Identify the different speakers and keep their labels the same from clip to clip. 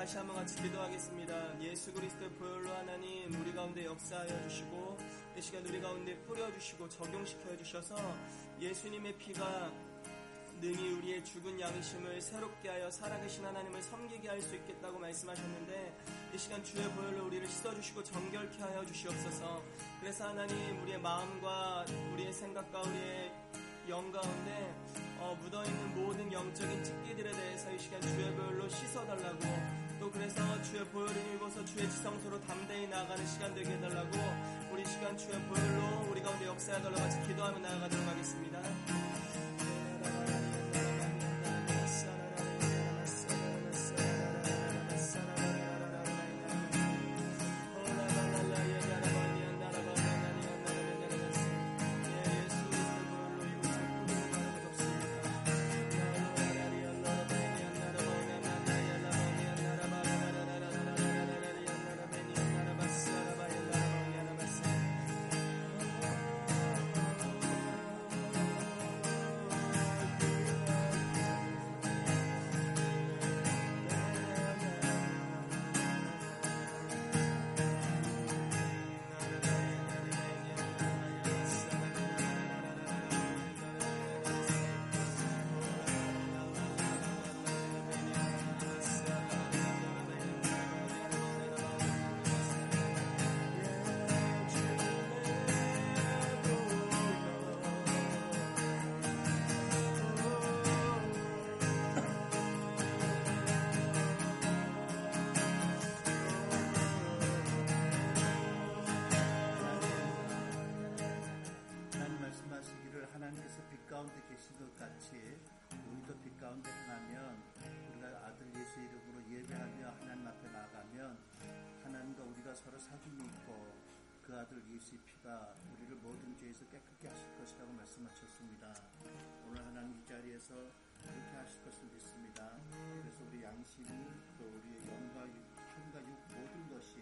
Speaker 1: 다시 한번 같이 기도하겠습니다. 예수 그리스도의 보혈로 하나님 우리 가운데 역사하여 주시고 이 시간 우리 가운데 뿌려주시고 적용시켜 주셔서 예수님의 피가 능히 우리의 죽은 양심을 새롭게 하여 살아계신 하나님을 섬기게 할 수 있겠다고 말씀하셨는데 이 시간 주의 보혈로 우리를 씻어주시고 정결케 하여 주시옵소서. 그래서 하나님 우리의 마음과 우리의 생각과 우리의 영 가운데 묻어있는 모든 영적인 찢기들에 대해서 이 시간 주의 보혈로 씻어달라고, 또 그래서 주의 보혈을 입어서 주의 지성소로 담대히 나아가는 시간 되게 해달라고 우리 시간 주의 보혈로 우리 가운데 역사하달라고 같이 기도하며 나아가도록 하겠습니다.
Speaker 2: 하나님께서 빛 가운데 계신 것 같이 우리도 빛 가운데 행하면, 우리가 아들 예수 이름으로 예배하며 하나님 앞에 나가면 하나님과 우리가 서로 사귐이 있고 그 아들 예수의 피가 우리를 모든 죄에서 깨끗게 하실 것이라고 말씀하셨습니다. 오늘 하나님 이 자리에서 그렇게 하실 것을 믿습니다. 그래서 우리 양심이 또 우리의 영과 힘과 육 모든 것이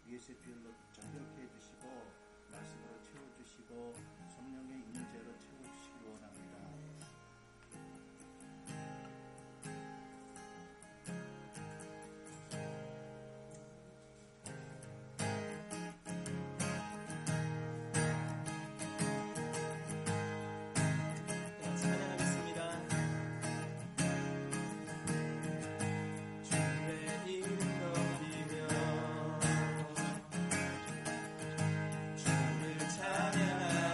Speaker 2: 예수의 피로 정결케 해주시고 말씀으로 채워주시고 성령의 임재로 채워주시기 원합니다.
Speaker 1: 찬양하나이다.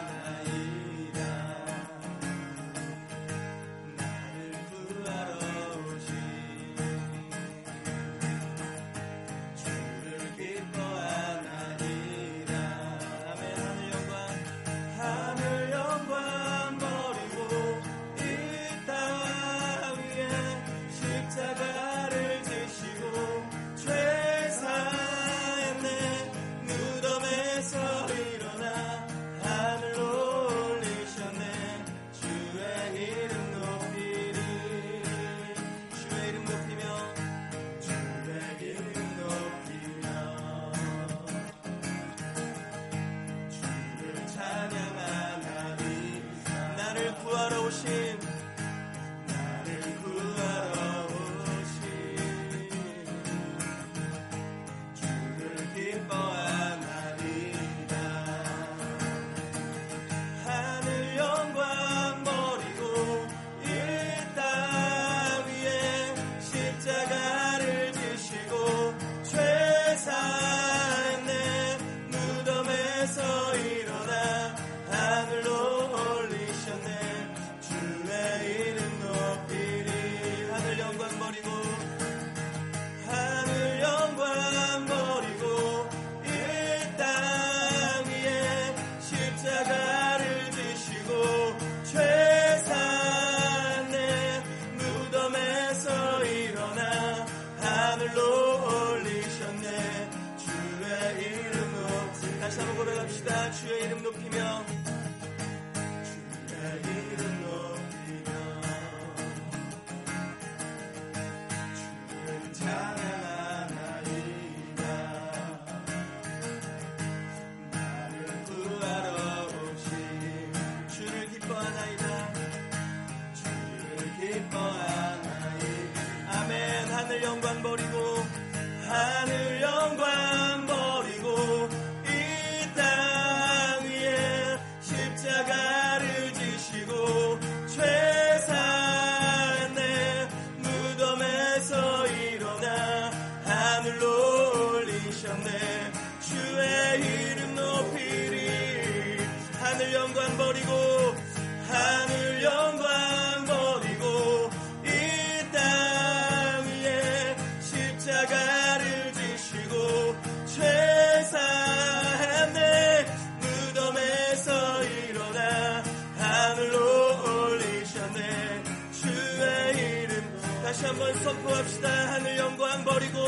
Speaker 1: 한번 선포합시다. 하늘 영광 버리고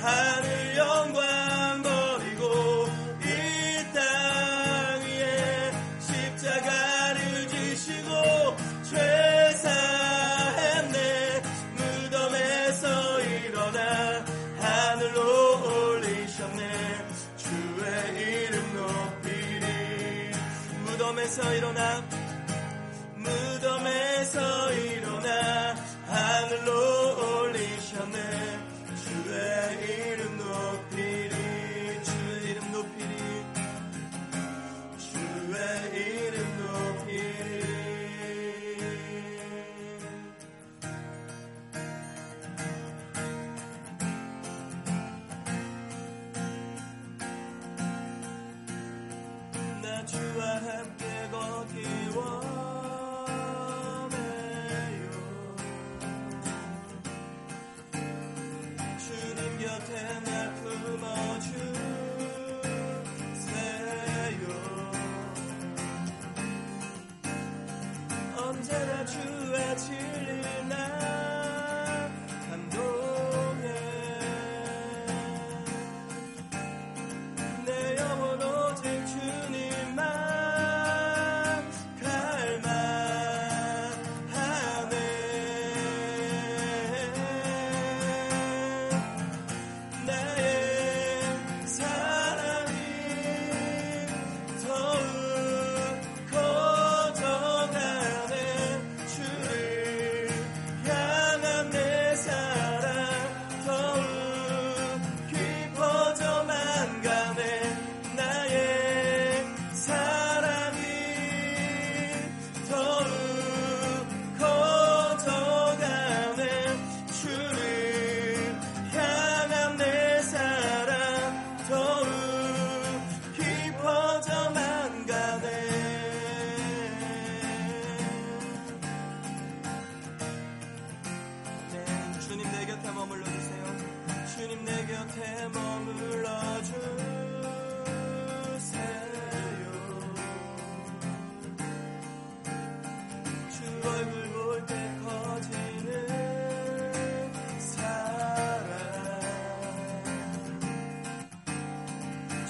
Speaker 1: 하늘 영광 버리고 이 땅 위에 십자가를 지시고 죄 사했네. 무덤에서 일어나 하늘로 올리셨네. 주의 이름 높이리. 무덤에서 일어나 무덤에서 일어나 하늘로 올리셨네. 주의 이름 높이리. 주의 이름 높이리. 주의 이름 높이리. 나 주와 함께 걷기 원해요. 주님 곁에 날 품어주세요. 언제나 주의 진리 나 감동해. 내 영혼 오직 주님만 갈망하네. 나의 사랑이 더욱 커져가네. 주를 향한 내 사랑 더욱 깊어져만 가네. 나의 사랑이 더욱 커져가네. 주를 향한 내 사랑 더욱 깊어져만 가네. 네, 주님 내 곁에 머물러 주세요. 주님 내 곁에 머물러 주세요. 주 얼굴 볼 때 커지는 사랑.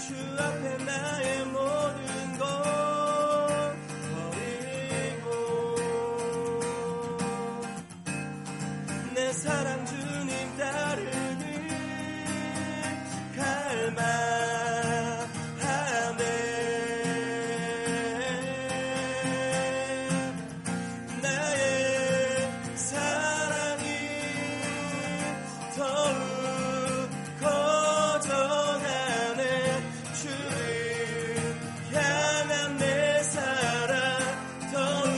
Speaker 1: 주 앞에 나의 모든 것 버리고 내 사랑 주님 따르니 갈망하네. 나의 사랑이 더욱 커져가네. 주를 향한 내 사랑 더욱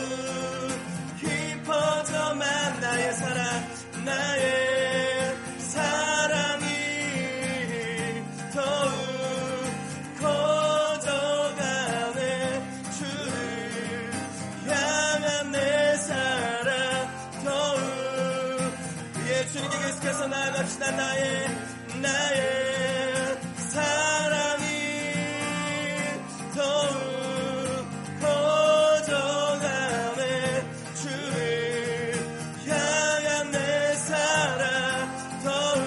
Speaker 1: 깊어져만 나의 사랑 나의 사랑이 더욱 커져가네. 주를 향한 내 사랑 더욱. 예, 주님께 계속해서 나아갑시다. 나의 사랑이 더욱 커져가네. 주를 향한 내 사랑 더욱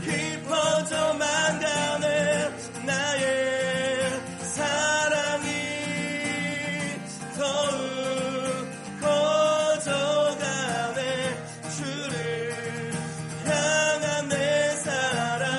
Speaker 1: 깊어져만 가네. 나의 사랑이 더욱 커져가네. 주를 향한 내 사랑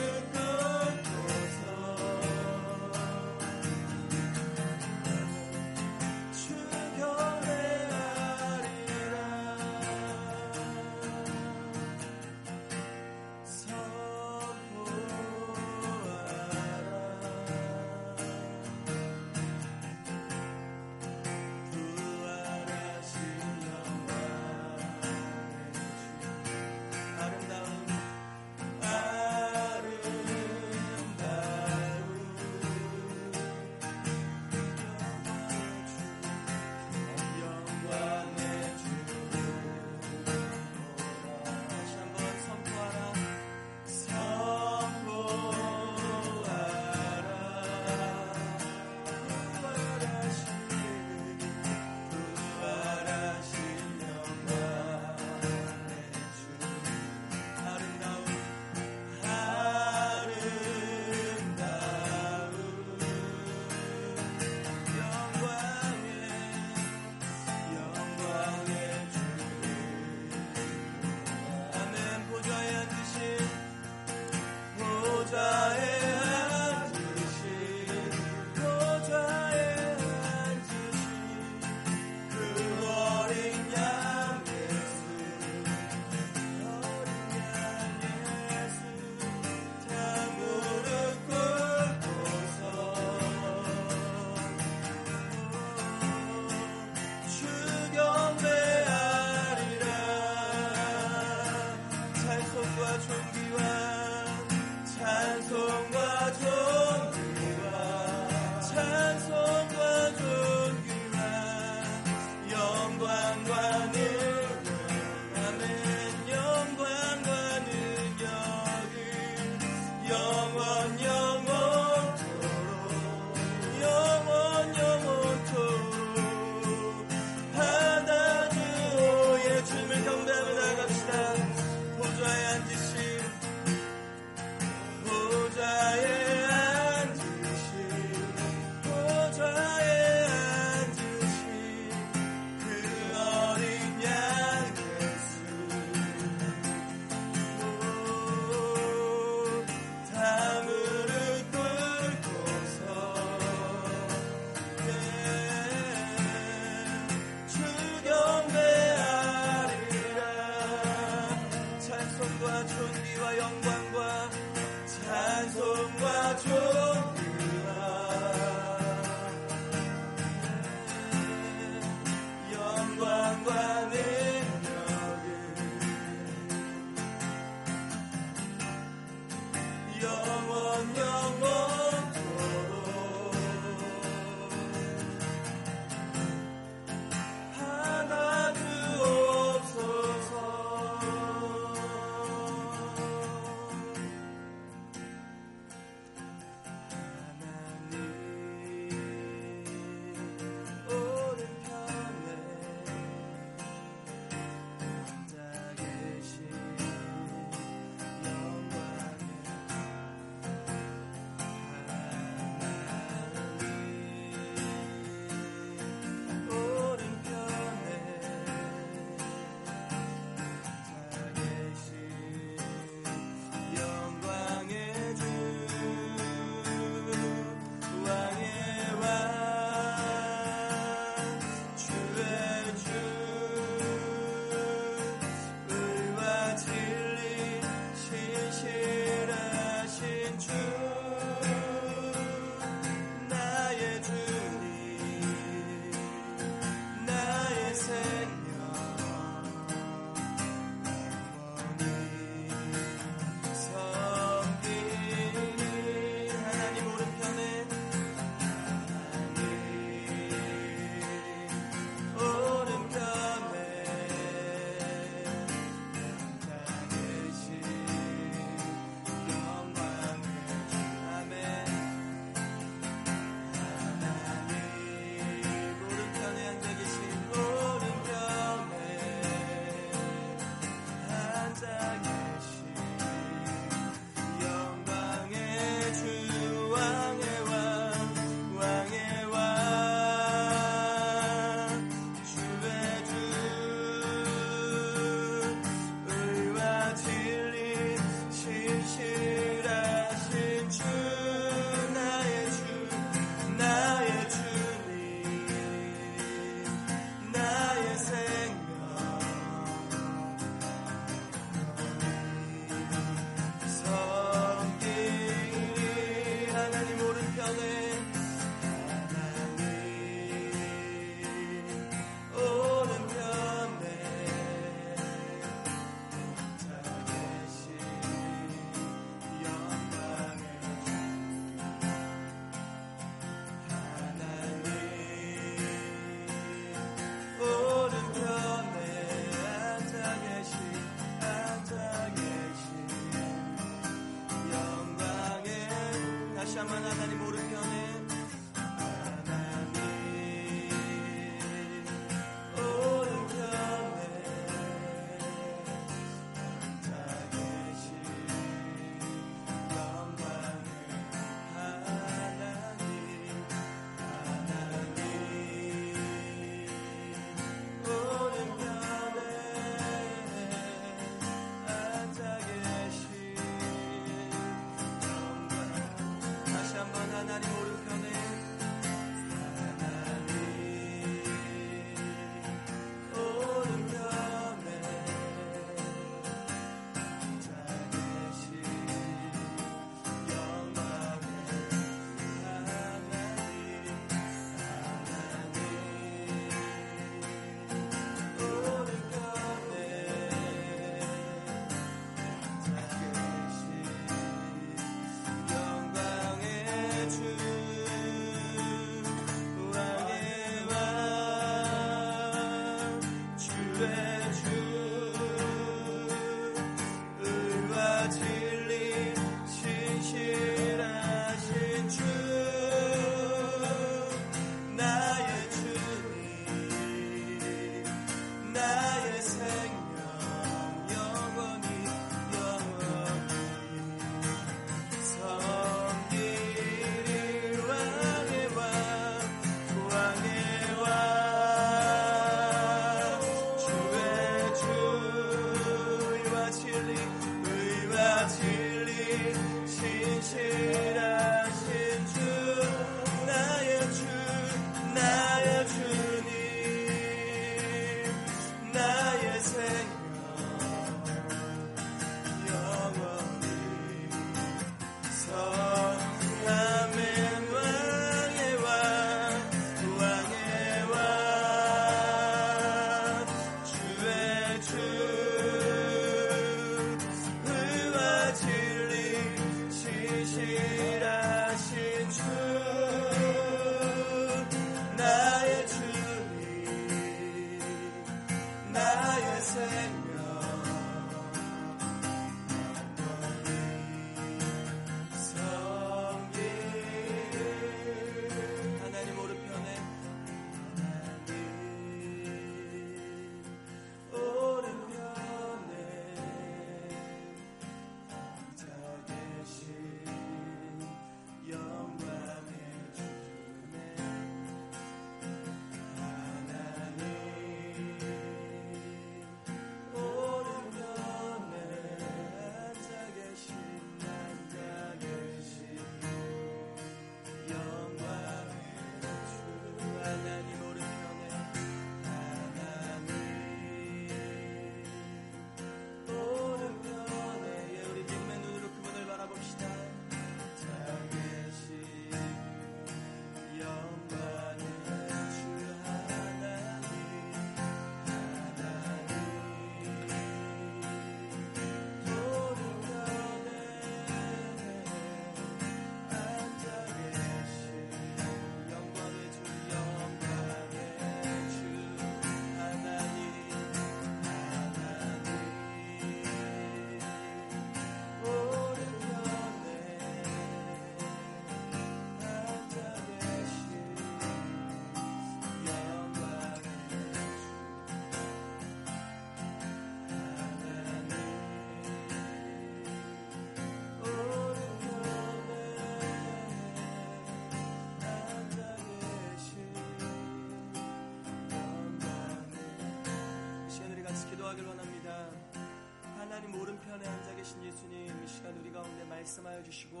Speaker 1: 말씀하여 주시고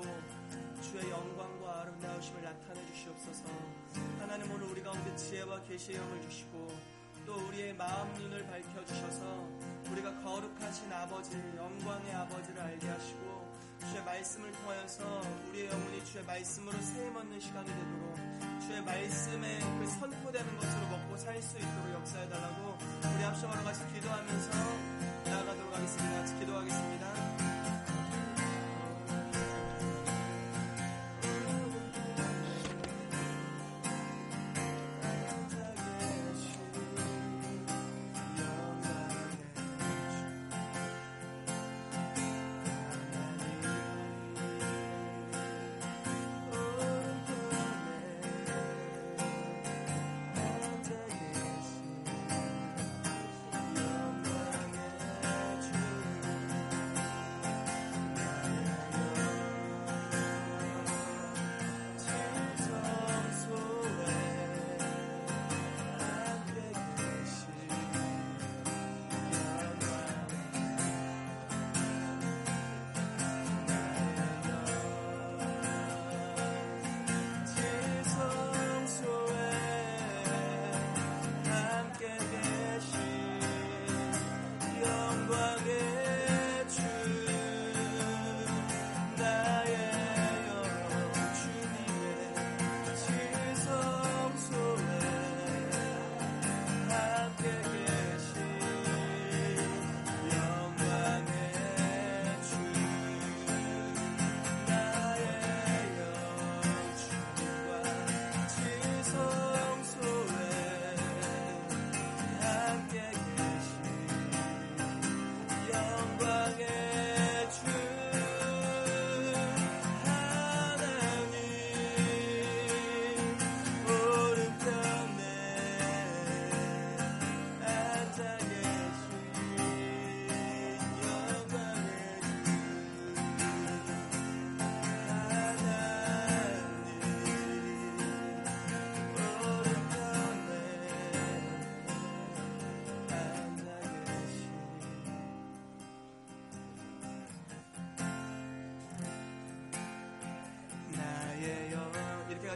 Speaker 1: 주의 영광과 아름다우심을 나타내 주시옵소서. 하나님 오늘 우리 가운데 지혜와 계시의 영을 주시고 또 우리의 마음 눈을 밝혀 주셔서 우리가 거룩하신 아버지, 영광의 아버지를 알게 하시고 주의 말씀을 통하여서 우리의 영혼이 주의 말씀으로 세임 얻는 시간이 되도록 주의 말씀에 그 선포되는 것으로 먹고 살 수 있도록 역사해 달라고 우리 합심하러 같이 기도하면서 나아가도록 하겠습니다. 같이 기도하겠습니다.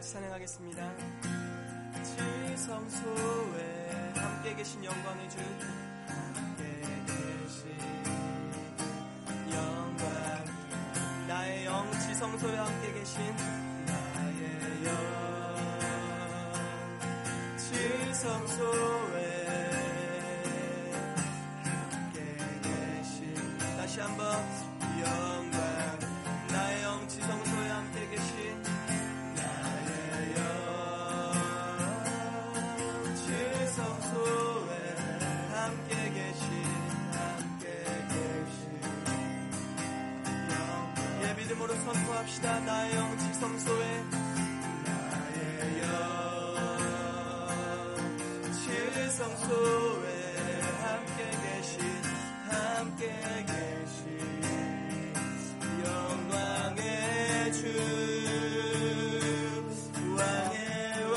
Speaker 1: 같이 찬양하겠습니다. 지성소에 함께 계신 영광의 주, 함께 계신 영광, 나의 영 지성소에 함께 계신 나의 영 지성소에 함께 계신, 다시 한번 영광, 나의 영 지성소에 함께 계신 나의 영 지성소에 함께 계신 영, 예비름으로 선포합시다. 나의 영 지성소에 나의 영 지성소에 함께 계신 영광의 주, 왕의 왕,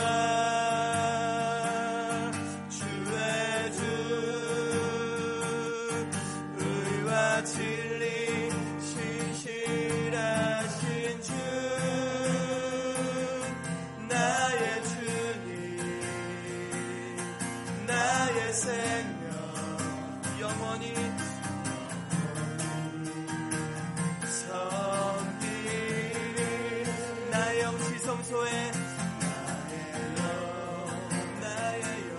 Speaker 1: 주의 주, 의와 진리 신실하신 주, 나의 주님, 나의 생명, 영원히 섬기리. 나의 영 지성소에 나의 영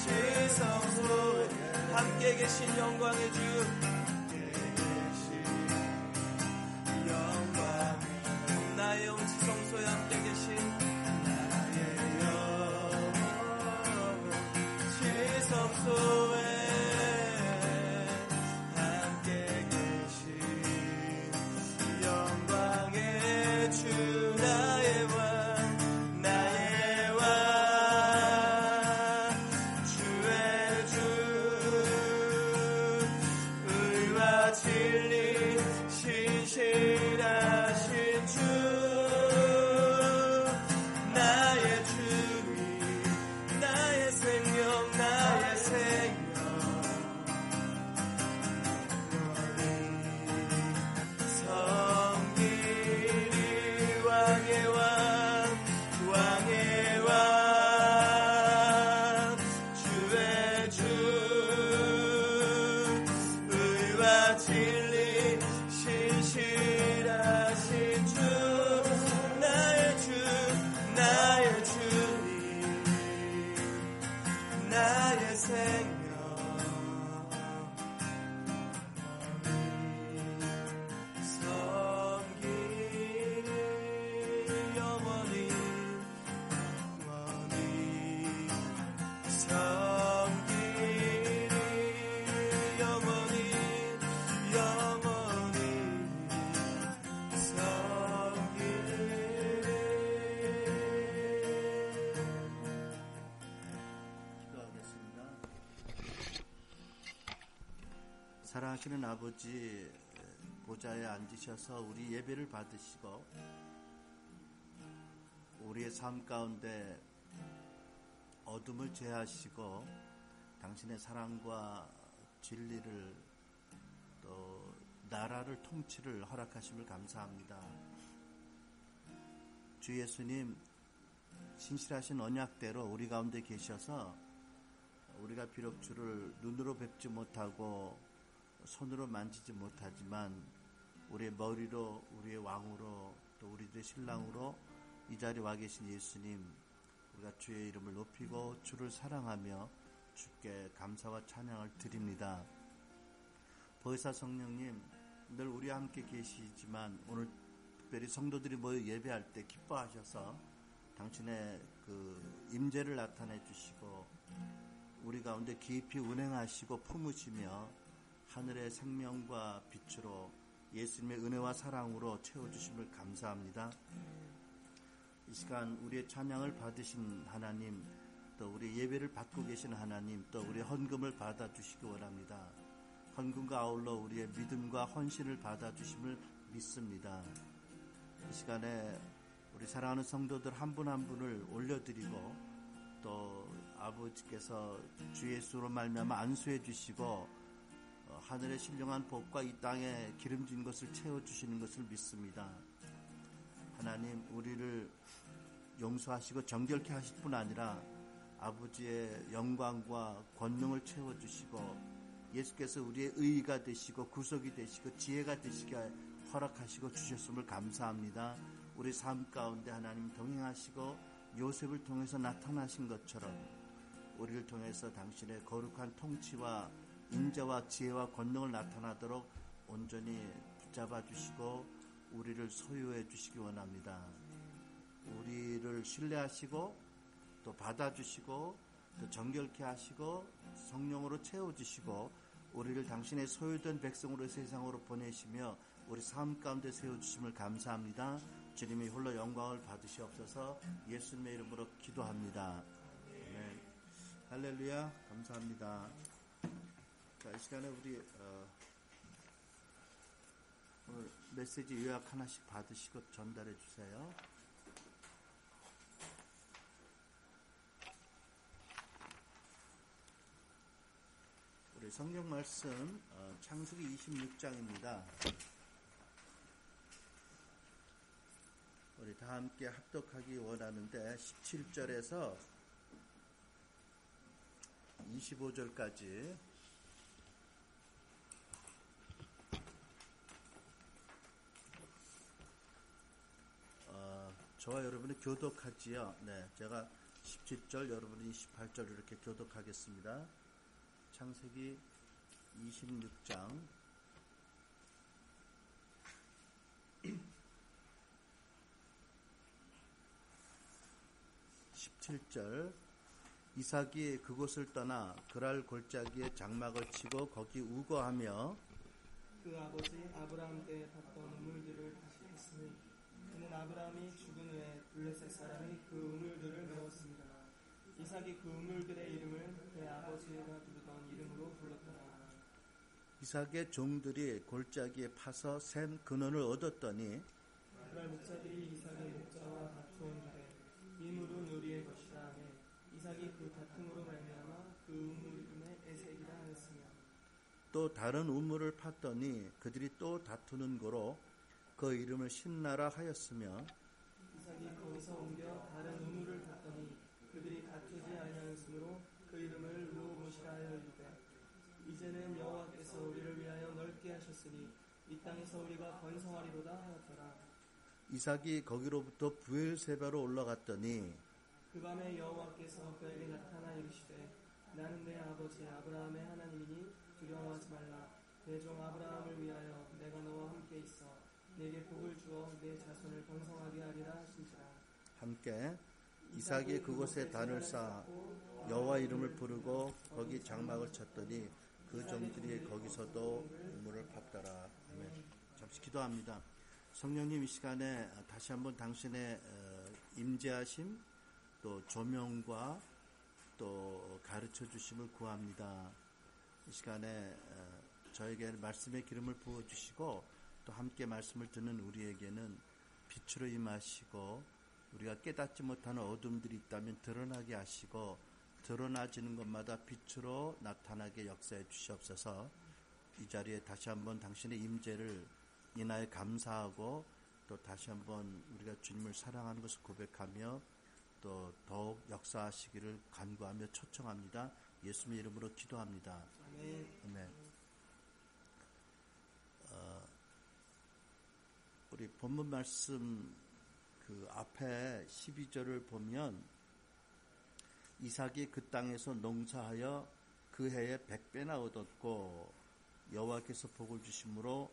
Speaker 1: 지성소에 함께 계신 영광의 주, 영광, 나의 영 지성소에 함께 계신 나의 영 지성소에 함께 계신 영광의 주, 나의 왕, 나의 왕, 주의 주, 의와 진리 신실하신 주, 나의 주님, 나의 생명, 나의 생명, 섬기리. 왕의 왕, 왕의 왕, 주의 주, 의와 진리 신실하신 주, 나의 주, 나의 주님, 나의 생명, 섬기리. 영원히 섬기리. 영원히
Speaker 2: 기도하겠습니다. 사랑하시는 아버지, 보좌에 앉으셔서 우리 예배를 받으시고 우리의 삶 가운데 어둠을 제하시고 당신의 사랑과 진리를 또 나라를 통치를 허락하심을 감사합니다. 주 예수님, 신실하신 언약대로 우리 가운데 계셔서 우리가 비록 주를 눈으로 뵙지 못하고 손으로 만지지 못하지만 우리의 머리로, 우리의 왕으로, 또 우리들의 신랑으로 이 자리에 와 계신 예수님, 우리가 주의 이름을 높이고 주를 사랑하며 주께 감사와 찬양을 드립니다. 보혜사 성령님, 늘 우리와 함께 계시지만 오늘 특별히 성도들이 모여 예배할 때 기뻐하셔서 당신의 그 임재를 나타내 주시고 우리 가운데 깊이 운행하시고 품으시며 하늘의 생명과 빛으로 예수님의 은혜와 사랑으로 채워주심을 감사합니다. 이 시간 우리의 찬양을 받으신 하나님, 또 우리 예배를 받고 계신 하나님, 또 우리의 헌금을 받아주시기 원합니다. 헌금과 아울러 우리의 믿음과 헌신을 받아주심을 믿습니다. 이 시간에 우리 사랑하는 성도들 한 분 한 분을 올려드리고 또 아버지께서 주 예수로 말미암아 안수해 주시고 하늘의 신령한 복과 이 땅에 기름진 것을 채워주시는 것을 믿습니다. 하나님, 우리를 용서하시고 정결케 하실 뿐 아니라 아버지의 영광과 권능을 채워주시고 예수께서 우리의 의의가 되시고 구속이 되시고 지혜가 되시게 허락하시고 주셨음을 감사합니다. 우리 삶 가운데 하나님 동행하시고 요셉을 통해서 나타나신 것처럼 우리를 통해서 당신의 거룩한 통치와 인자와 지혜와 권능을 나타나도록 온전히 붙잡아 주시고 우리를 소유해 주시기 원합니다. 우리를 신뢰하시고 또 받아주시고 또 정결케 하시고 성령으로 채워주시고 우리를 당신의 소유된 백성으로 세상으로 보내시며 우리 삶 가운데 세워주심을 감사합니다. 주님이 홀로 영광을 받으시옵소서. 예수님의 이름으로 기도합니다. 아멘. 할렐루야. 감사합니다. 자, 이 시간에 우리 오늘 메시지 요약 하나씩 받으시고 전달해 주세요. 우리 성경 말씀 창세기 26장입니다. 우리 다 함께 합독하기 원하는데 17절에서 25절까지 저와 여러분이 교독하지요. 네, 제가 17절, 여러분이 28절 이렇게 교독하겠습니다. 창세기 26장 17절 이삭이 그곳을 떠나 그랄 골짜기에 장막을 치고 거기 우거하며
Speaker 1: 그 아버지 아브라함 때 봤던 우물들을 다시 했으니 그는 아브라함이 죽은 후에 블레셋 사람이 그 우물들을 메웠습니다. 이삭이 그 우물들의 이름을 그의 아버지가 부르던 이름으로 불렀더라.
Speaker 2: 이삭의 종들이 골짜기에 파서 샘 근원을 얻었더니
Speaker 1: 그랄 목자들이 이삭의 목자와 다투었는데 이 물은 우리의 것이라 하매 이삭이 그 다툼으로 말미암아 그 우물 이름에 에색이라 하였으며
Speaker 2: 또 다른 우물을 팠더니 그들이 또 다투는 고로 그 이름을 신나라 하였으며
Speaker 1: 이삭이 거기서 옮겨 다른 우물을 팠더니 그들이 다투지 아니하였으므로 그 이름을 루오봇이라 하여 이르되 이제는 여호와께서 우리를 위하여 넓게 하셨으니 이 땅에서 우리가 번성하리로다 하였더라.
Speaker 2: 이삭이 거기로부터 부엘세바로 올라갔더니
Speaker 1: 그 밤에 여호와께서 그에게 나타나 이르시되 나는 내 아버지 아브라함의 하나님이니 두려워하지 말라. 내 종 아브라함을 위하여 내가 너와 함께 있어 내게 복을 주어 내 자손을 번성하게 하리라 하신지라.
Speaker 2: 함께 이삭이 그곳에 단을 쌓아 여호와 이름을 부르고 거기 장막을 쳤더니 그 종들이 거기서도 우물을 팠더라. 아멘. 잠시 기도합니다. 성령님, 이 시간에 다시 한번 당신의 임재하심 또 조명과 또 가르쳐 주심을 구합니다. 이 시간에 저에게 말씀의 기름을 부어주시고 또 함께 말씀을 듣는 우리에게는 빛으로 임하시고 우리가 깨닫지 못하는 어둠들이 있다면 드러나게 하시고 드러나지는 것마다 빛으로 나타나게 역사해 주시옵소서. 이 자리에 다시 한번 당신의 임재를 인하여 감사하고 또 다시 한번 우리가 주님을 사랑하는 것을 고백하며 또 더욱 역사하시기를 간구하며 초청합니다. 예수님의 이름으로 기도합니다. 아멘. 우리 본문 말씀 그 앞에 12절을 보면 이삭이 그 땅에서 농사하여 그 해에 100배나 얻었고 여호와께서 복을 주심으로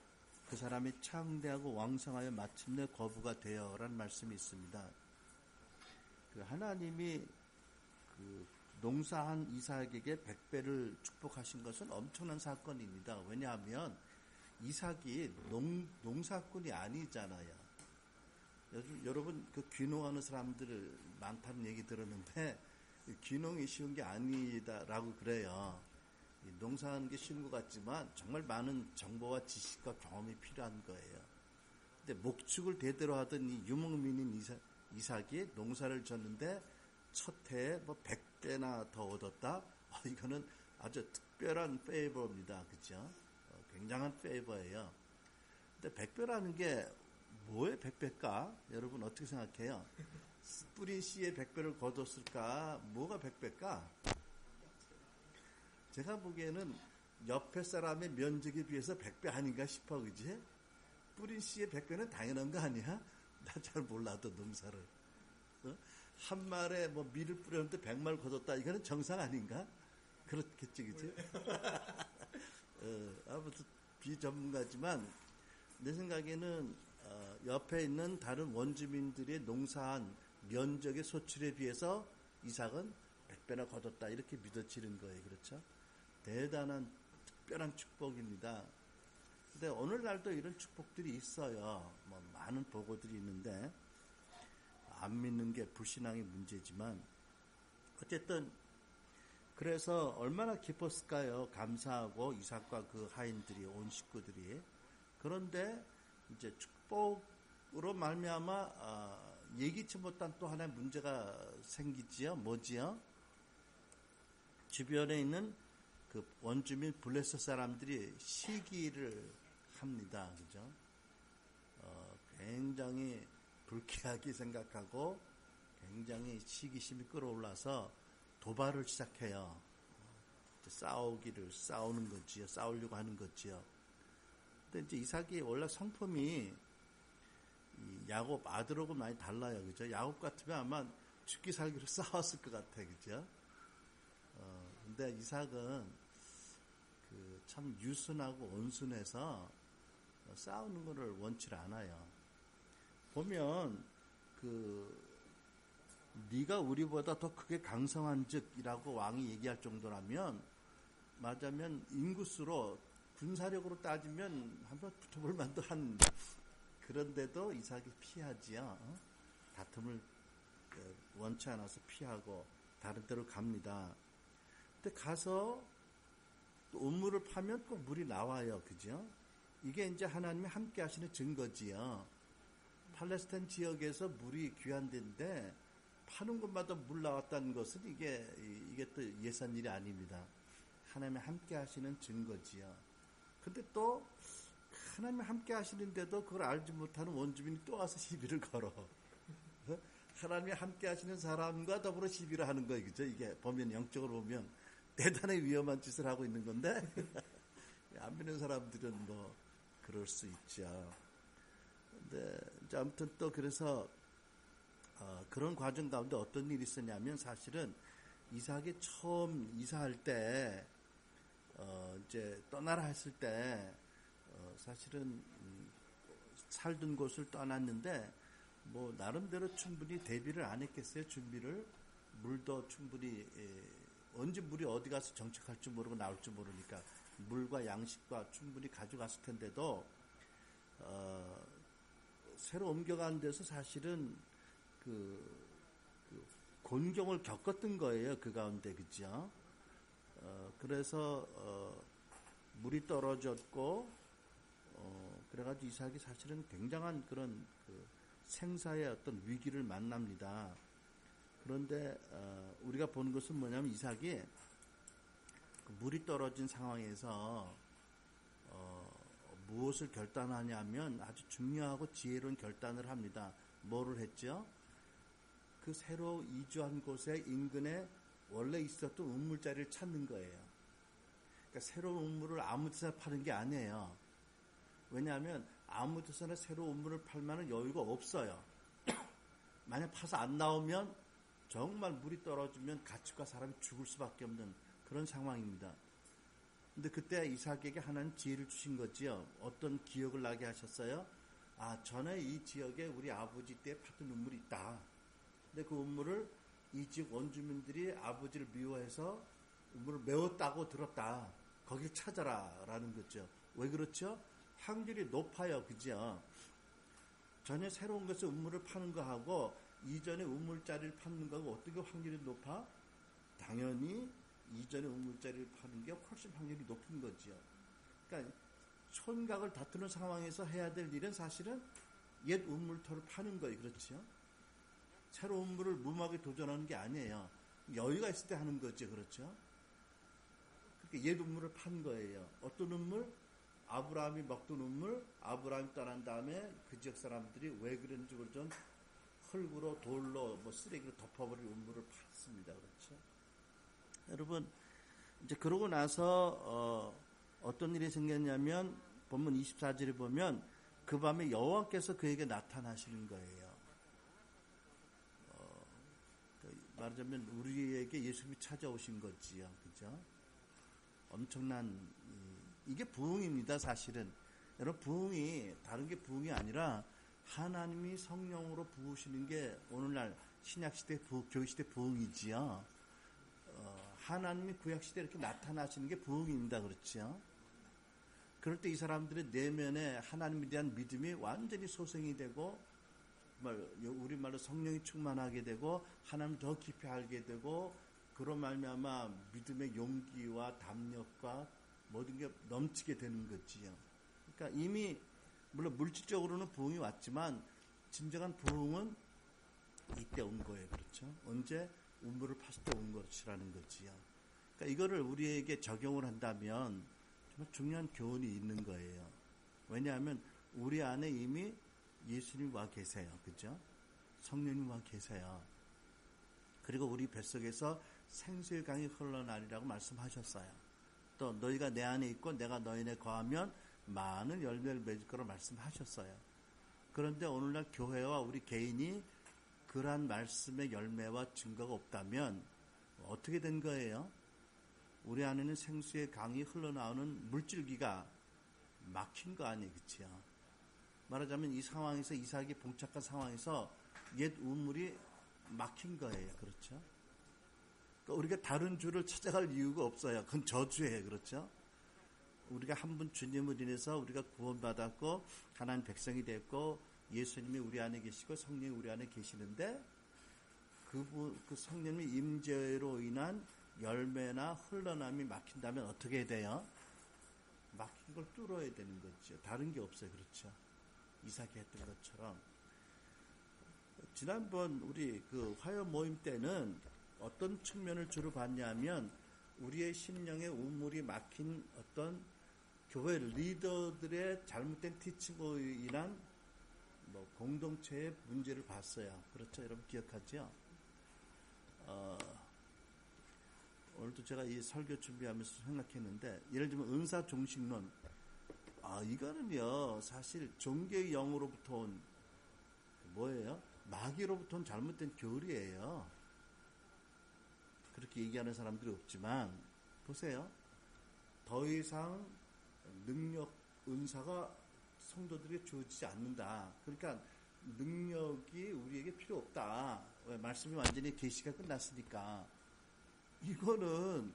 Speaker 2: 그 사람이 창대하고 왕성하여 마침내 거부가 되어라는 말씀이 있습니다. 그 하나님이 그 농사한 이삭에게 100배를 축복하신 것은 엄청난 사건입니다. 왜냐하면 이삭이 농사꾼이 아니잖아요. 여러분 그 귀농하는 사람들 많다는 얘기 들었는데 귀농이 쉬운 게 아니다라고 그래요. 농사하는 게 쉬운 것 같지만 정말 많은 정보와 지식과 경험이 필요한 거예요. 근데 목축을 대대로 하던 이 유목민인 이삭이 농사를 졌는데 첫 해에 뭐 100배나 더 얻었다? 이거는 아주 특별한 페이버입니다. 그죠? 굉장한 페이버예요. 근데 100배라는 게 뭐의 100배일까? 여러분 어떻게 생각해요? 뿌린 씨의 100배를 거뒀을까? 뭐가 100배일까? 제가 보기에는 옆에 사람의 면적에 비해서 100배 아닌가 싶어, 그지? 뿌린 씨의 100배는 당연한 거 아니야? 나 잘 몰라도 농사를. 어? 한 말에 뭐 밀을 뿌렸는데 100말 거뒀다. 이거는 정상 아닌가? 그렇겠지, 그지? 아무튼 비전문가지만 내 생각에는 옆에 있는 다른 원주민들의 농사한 면적의 소출에 비해서 이삭은 100배나 거뒀다. 이렇게 믿어지는 거예요. 그렇죠? 대단한 특별한 축복입니다. 근데 오늘날도 이런 축복들이 있어요. 뭐 많은 보고들이 있는데 안 믿는 게 불신앙의 문제지만 어쨌든 그래서 얼마나 기뻤을까요? 감사하고 이삭과 그 하인들이 온 식구들이. 그런데 이제 축복으로 말미암아 예기치 못한 또 하나의 문제가 생기지요. 뭐지요? 주변에 있는 그 원주민 블레셋 사람들이 시기를 합니다. 그죠? 굉장히 불쾌하게 생각하고 굉장히 시기심이 끌어올라서 도발을 시작해요. 싸우는 거지요. 싸우려고 하는 거지요. 근데 이제 이삭이 원래 성품이 이 야곱 아들하고 많이 달라요. 그죠? 야곱 같으면 아마 죽기 살기로 싸웠을 것 같아. 그죠? 근데 이삭은 참 유순하고 온순해서 싸우는 거를 원치 않아요. 보면 네가 우리보다 더 크게 강성한즉이라고 왕이 얘기할 정도라면 맞으면 인구수로 군사력으로 따지면 한번 붙어볼 만도 한 그런데도 이삭이 피하지요. 다툼을 원치 않아서 피하고 다른 데로 갑니다. 근데 가서 또 우물을 파면 꼭 물이 나와요. 그죠? 이게 이제 하나님이 함께 하시는 증거지요. 팔레스타인 지역에서 물이 귀한 데인데 파는 곳마다 물 나왔다는 것은 이게 또 예산 일이 아닙니다. 하나님이 함께 하시는 증거지요. 근데 또 하나님이 함께 하시는데도 그걸 알지 못하는 원주민이 또 와서 시비를 걸어. 하나님이 함께 하시는 사람과 더불어 시비를 하는 거예요. 그죠? 이게 보면 영적으로 보면 대단히 위험한 짓을 하고 있는 건데 안 믿는 사람들은 뭐 그럴 수 있죠. 근데 이제 아무튼 또 그래서 그런 과정 가운데 어떤 일이 있었냐면 사실은 이삭이 처음 이사할 때 이제 떠나라 했을 때 사실은 살던 곳을 떠났는데 뭐 나름대로 충분히 대비를 안 했겠어요. 준비를 물도 충분히 언제 물이 어디 가서 정착할지 모르고 나올지 모르니까 물과 양식과 충분히 가져갔을 텐데도 새로 옮겨간 데서 사실은 그 곤경을 겪었던 거예요. 그 가운데 그죠? 그래서 물이 떨어졌고 그래가지고 이삭이 사실은 굉장한 그런 생사의 어떤 위기를 만납니다. 그런데 우리가 보는 것은 뭐냐면 이삭이 물이 떨어진 상황에서 무엇을 결단하냐면 아주 중요하고 지혜로운 결단을 합니다. 뭐를 했죠? 그 새로 이주한 곳의 인근에 원래 있었던 우물자리를 찾는 거예요. 그러니까 새로운 우물을 아무 데서나 파는 게 아니에요. 왜냐하면 아무 데서나 새로운 우물을 팔 만한 여유가 없어요. 만약 파서 안 나오면 정말 물이 떨어지면 가축과 사람이 죽을 수밖에 없는 그런 상황입니다. 근데 그때 이삭에게 하나님 지혜를 주신 거지요. 어떤 기억을 나게 하셨어요? 전에 이 지역에 우리 아버지 때 파던 우물이 있다. 근데 그 우물을 이 지역 원주민들이 아버지를 미워해서 우물을 메웠다고 들었다. 거길 찾아라 라는 거죠. 왜 그렇죠? 확률이 높아요. 그죠? 전에 새로운 것에 우물을 파는 거하고 이전에 우물자리를 파는 거하고 어떻게 확률이 높아? 당연히 이전에 우물자리를 파는 게 훨씬 확률이 높은 거죠. 그러니까 촌각을 다투는 상황에서 해야 될 일은 사실은 옛 우물터를 파는 거예요. 그렇죠? 새로운 우물을 무모하게 도전하는 게 아니에요. 여유가 있을 때 하는 거죠. 그렇죠? 그러니까 옛 우물을 판 거예요. 어떤 우물? 아브라함이 먹던 우물, 아브라함이 떠난 다음에 그 지역 사람들이 왜 그랬는지 모르지만 흙으로 돌로 뭐 쓰레기로 덮어버린 우물을 팠습니다. 그렇죠? 여러분 이제 그러고 나서 어떤 일이 생겼냐면 본문 24절에 보면 그 밤에 여호와께서 그에게 나타나시는 거예요. 말하자면 우리에게 예수님이 찾아오신 거지요. 그죠? 엄청난 이게 부흥입니다. 사실은 여러분 부흥이 다른 게 부흥이 아니라 하나님이 성령으로 부으시는 게 오늘날 신약시대 교회시대 부흥이지요. 하나님이 구약시대에 이렇게 나타나시는 게 부흥입니다. 그렇죠? 그럴 때 이 사람들의 내면에 하나님에 대한 믿음이 완전히 소생이 되고 우리말로 성령이 충만하게 되고 하나님을 더 깊이 알게 되고 그로 말미암아 믿음의 용기와 담력과 모든 게 넘치게 되는 거지요. 그러니까 이미 물론 물질적으로는 부흥이 왔지만 진정한 부흥은 이때 온 거예요. 그렇죠? 언제? 우물을 팠을 때 온 것이라는 거지요. 그러니까 이거를 우리에게 적용을 한다면 정말 중요한 교훈이 있는 거예요. 왜냐하면 우리 안에 이미 예수님이 와 계세요. 그죠? 성령님 와 계세요. 그리고 우리 뱃속에서 생수의 강이 흘러나리라고 말씀하셨어요. 또 너희가 내 안에 있고 내가 너희 안에 거하면 많은 열매를 맺을 거라고 말씀하셨어요. 그런데 오늘날 교회와 우리 개인이 그러한 말씀의 열매와 증거가 없다면 어떻게 된 거예요? 우리 안에는 생수의 강이 흘러나오는 물줄기가 막힌 거 아니에요. 그치요? 말하자면 이 상황에서 이삭이 봉착한 상황에서 옛 우물이 막힌 거예요. 그렇죠? 그러니까 우리가 다른 주를 찾아갈 이유가 없어요. 그건 저주예요. 그렇죠? 우리가 한 분 주님을 인해서 우리가 구원받았고 하나님 백성이 됐고 예수님이 우리 안에 계시고 성령이 우리 안에 계시는데 그 성령의 임재로 인한 열매나 흘러남이 막힌다면 어떻게 돼요? 막힌 걸 뚫어야 되는 거죠. 다른 게 없어요. 그렇죠? 이삭이 했던 것처럼. 지난번 우리 그 화요 모임 때는 어떤 측면을 주로 봤냐면 우리의 심령의 우물이 막힌 어떤 교회 리더들의 잘못된 티칭으로 인한 공동체의 문제를 봤어요. 그렇죠? 여러분 기억하죠? 오늘도 제가 이 설교 준비하면서 생각했는데 예를 들면 은사 종식론 이거는요 사실 종교의 영으로부터 온 뭐예요? 마귀로부터 온 잘못된 교리예요. 그렇게 얘기하는 사람들이 없지만 보세요. 더 이상 능력, 은사가 성도들에게 주어지지 않는다. 그러니까 능력이 우리에게 필요 없다. 왜? 말씀이 완전히 계시가 끝났으니까. 이거는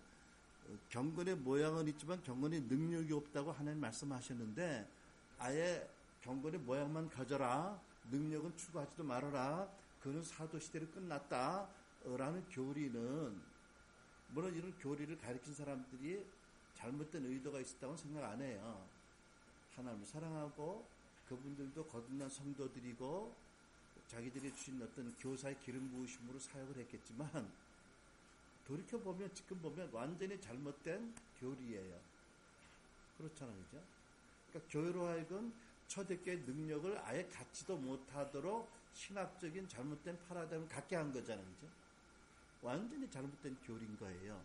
Speaker 2: 경건의 모양은 있지만 경건의 능력이 없다고 하나님 말씀하셨는데 아예 경건의 모양만 가져라. 능력은 추구하지도 말아라. 그는 사도시대로 끝났다. 라는 교리는 물론 이런 교리를 가르친 사람들이 잘못된 의도가 있었다고 생각 안 해요. 하나님을 사랑하고 그분들도 거듭난 성도들이고 자기들이 주신 어떤 교사의 기름 부으심으로 사역을 했겠지만 돌이켜보면 지금 보면 완전히 잘못된 교리예요. 그렇잖아요. 그죠? 그러니까 교회로 하여금 초대교회 능력을 아예 갖지도 못하도록 신학적인 잘못된 파라다임을 갖게 한 거잖아요. 그죠? 완전히 잘못된 교리인 거예요.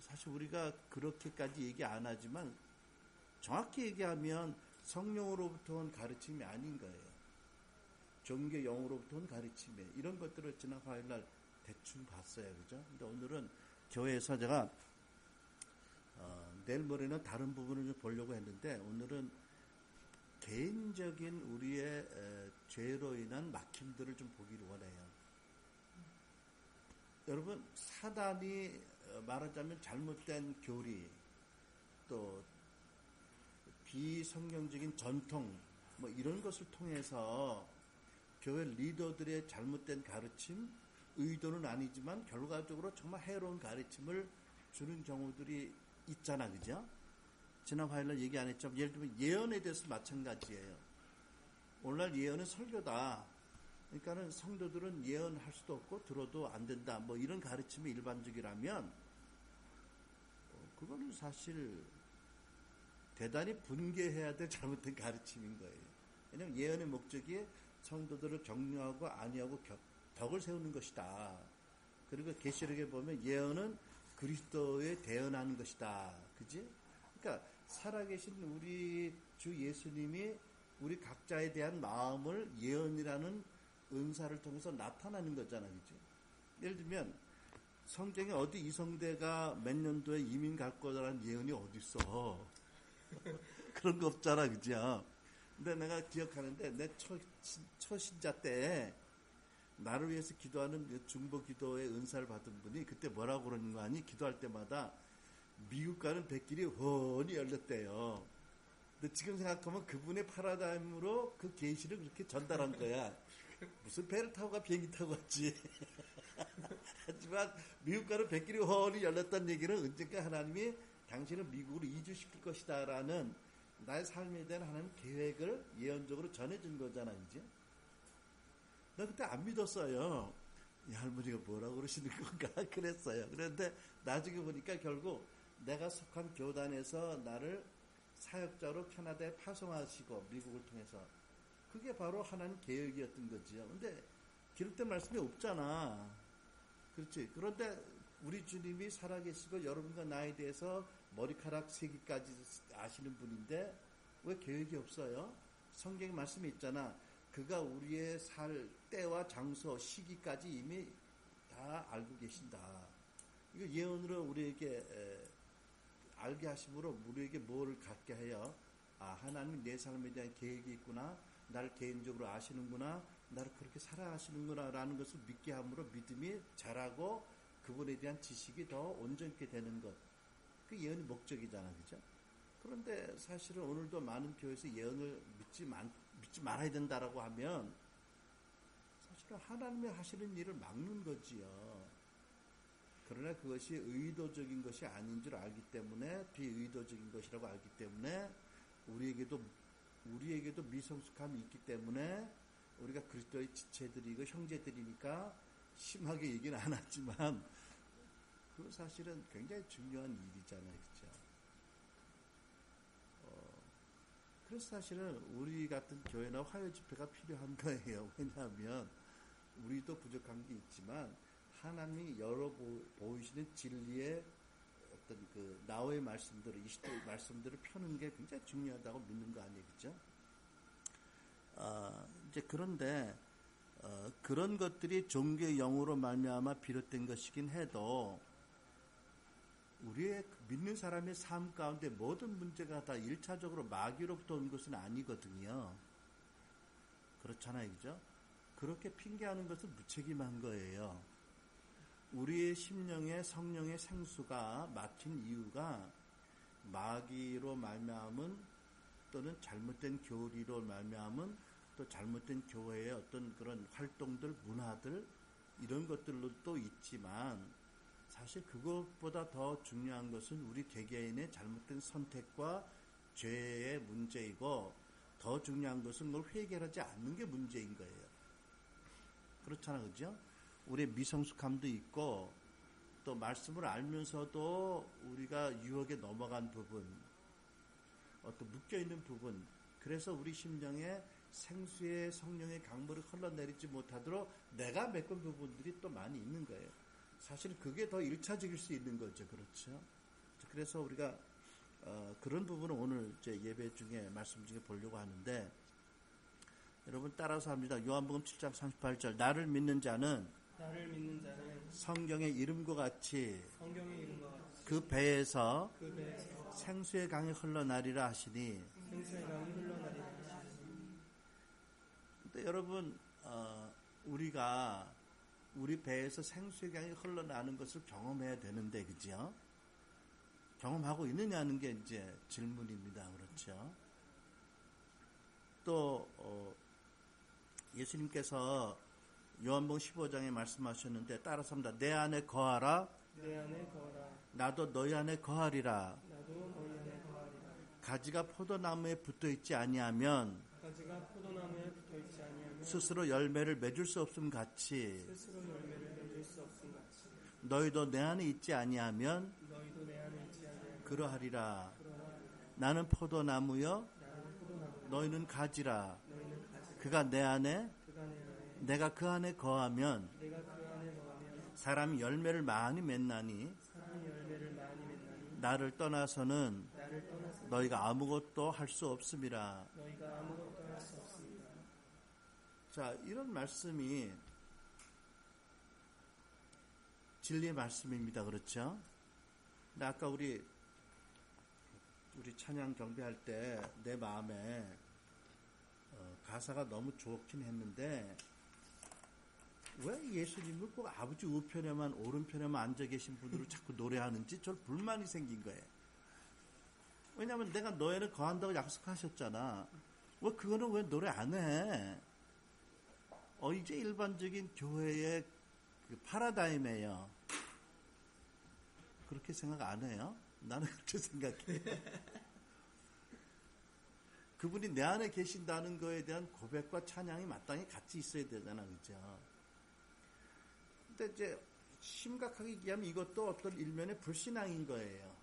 Speaker 2: 사실 우리가 그렇게까지 얘기 안 하지만 정확히 얘기하면 성령으로부터 온 가르침이 아닌 거예요. 종교 영으로부터 온 가르침이에요. 이런 것들을 지난 화요일날 대충 봤어요. 그죠? 근데 오늘은 교회에서 제가 내일 모레는 다른 부분을 좀 보려고 했는데 오늘은 개인적인 우리의 죄로 인한 막힘들을 좀 보기를 원해요. 여러분 사단이 말하자면 잘못된 교리 또 비성경적인 전통 이런 것을 통해서 교회 리더들의 잘못된 가르침 의도는 아니지만 결과적으로 정말 해로운 가르침을 주는 경우들이 있잖아. 그죠? 지난 화요일날 얘기 안 했죠. 예를 들면 예언에 대해서 마찬가지예요. 오늘날 예언은 설교다. 그러니까는 성도들은 예언할 수도 없고 들어도 안 된다. 이런 가르침이 일반적이라면 그거는 사실 대단히 분개해야 될 잘못된 가르침인 거예요. 왜냐하면 예언의 목적이 성도들을 격려하고 안위하고 덕을 세우는 것이다. 그리고 계시록에 보면 예언은 그리스도에 대언하는 것이다. 그지? 그러니까 살아계신 우리 주 예수님이 우리 각자에 대한 마음을 예언이라는 은사를 통해서 나타나는 거잖아. 그지? 예를 들면 성경에 어디 이성대가 몇 년도에 이민 갈 거라는 예언이 어디 있어? 그런 거 없잖아. 그죠? 근데 내가 기억하는데 내 초신자 때 나를 위해서 기도하는 중보 기도의 은사를 받은 분이 그때 뭐라고 그러는 거 아니? 기도할 때마다 미국 가는 백길이 훤히 열렸대요. 근데 지금 생각하면 그분의 파라다임으로 그 계시를 그렇게 전달한 거야. 무슨 배를 타고 가 비행기 타고 갔지. 하지만 미국 가는 백길이 훤히 열렸다는 얘기는 언젠가 하나님이 당신을 미국으로 이주시킬 것이다 라는 나의 삶에 대한 하나님 계획을 예언적으로 전해준 거잖아. 이제 나 그때 안 믿었어요. 이 할머니가 뭐라고 그러시는 건가 그랬어요. 그런데 나중에 보니까 결국 내가 속한 교단에서 나를 사역자로 캐나다에 파송하시고 미국을 통해서 그게 바로 하나님 계획이었던 거지요. 근데 기록된 말씀이 없잖아. 그렇지. 그런데 우리 주님이 살아계시고 여러분과 나에 대해서 머리카락 세기까지 아시는 분인데 왜 계획이 없어요? 성경에 말씀이 있잖아. 그가 우리의 살 때와 장소 시기까지 이미 다 알고 계신다. 이거 예언으로 우리에게 알게 하심으로 우리에게 뭐를 갖게 해요? 아, 하나님이 내 삶에 대한 계획이 있구나. 나를 개인적으로 아시는구나. 나를 그렇게 사랑하시는구나 라는 것을 믿게 함으로 믿음이 자라고 그분에 대한 지식이 더 온전케 되는 것. 그 예언이 목적이잖아. 그죠? 그런데 사실은 오늘도 많은 교회에서 예언을 믿지 말아야 된다라고 하면 사실은 하나님이 하시는 일을 막는 거지요. 그러나 그것이 의도적인 것이 아닌 줄 알기 때문에 비의도적인 것이라고 알기 때문에 우리에게도 미성숙함이 있기 때문에 우리가 그리스도의 지체들이고 형제들이니까 심하게 얘기는 안 하지만 그 사실은 굉장히 중요한 일이잖아요. 그렇죠? 그래서 사실은 우리 같은 교회나 화요 집회가 필요한 거예요. 왜냐하면 우리도 부족한 게 있지만 하나님이 열어 보이시는 진리의 어떤 그 나의 말씀들을 이 시대의 말씀들을 펴는 게 굉장히 중요하다고 믿는 거 아니에요, 그렇죠? 이제 그런데 그런 것들이 종교의 영으로 말미암아 비롯된 것이긴 해도 우리의 믿는 사람의 삶 가운데 모든 문제가 다 1차적으로 마귀로부터 온 것은 아니거든요. 그렇잖아요, 그죠? 그렇게 핑계하는 것은 무책임한 거예요. 우리의 심령의 성령의 생수가 막힌 이유가 마귀로 말미암은 또는 잘못된 교리로 말미암은 또 잘못된 교회의 어떤 그런 활동들, 문화들 이런 것들도 있지만 사실 그것보다 더 중요한 것은 우리 개개인의 잘못된 선택과 죄의 문제이고 더 중요한 것은 그걸 해결하지 않는 게 문제인 거예요. 그렇잖아, 그죠? 우리의 미성숙함도 있고 또 말씀을 알면서도 우리가 유혹에 넘어간 부분, 어떤 묶여있는 부분, 그래서 우리 심령에 생수의 성령의 강물을 흘러내리지 못하도록 내가 메꾼 부분들이 또 많이 있는 거예요. 사실 그게 더 1차적일 수 있는 거죠. 그렇죠? 그래서 우리가 그런 부분을 오늘 제 예배 중에 말씀 중에 보려고 하는데 여러분 따라서 합니다. 요한복음 7장 38절 나를 믿는 자는 성경의 이름과 같이 그 배에서 생수의 강이 흘러나리라 하시니 근데 여러분 우리가 우리 배에서 생수의 강이 흘러나는 것을 경험해야 되는데 그죠? 경험하고 있느냐는 게 이제 질문입니다. 그렇죠? 또 예수님께서 요한복음 15장에 말씀하셨는데 따라서 합니다. 내 안에 거하라. 나도 너희 안에 거하리라. 가지가 포도나무에 붙어있지 아니하면 스스로 열매를 맺을 수 없음 같이 너희도 내 안에 있지 아니하면 그러하리라. 나는 포도나무여 너희는 가지라. 그가 내 안에
Speaker 1: 그가 내 안에
Speaker 2: 내가 그 안에 거하면
Speaker 1: 내가 그 안에 거하면
Speaker 2: 사람이 열매를 많이 맺나니
Speaker 1: 사람이 열매를 많이 맺나니
Speaker 2: 나를 떠나서는
Speaker 1: 나를 떠나서
Speaker 2: 너희가 아무것도 할 수 없음이라.
Speaker 1: 너희가 아무것도 할 수 없습니다.
Speaker 2: 자, 이런 말씀이 진리의 말씀입니다. 그렇죠? 근데 아까 우리 찬양 경배할 때 내 마음에 가사가 너무 좋긴 했는데 왜 예수님을 꼭 아버지 우편에만 오른편에만 앉아 계신 분으로 자꾸 노래하는지 저 불만이 생긴 거예요. 왜냐하면 내가 너희는 거한다고 약속하셨잖아. 왜 그거는 왜 노래 안 해? 이제 일반적인 교회의 그 파라다임이에요. 그렇게 생각 안 해요? 나는 그렇게 생각해. 그분이 내 안에 계신다는 거에 대한 고백과 찬양이 마땅히 같이 있어야 되잖아, 그죠? 근데 이제 심각하게 얘기하면 이것도 어떤 일면의 불신앙인 거예요.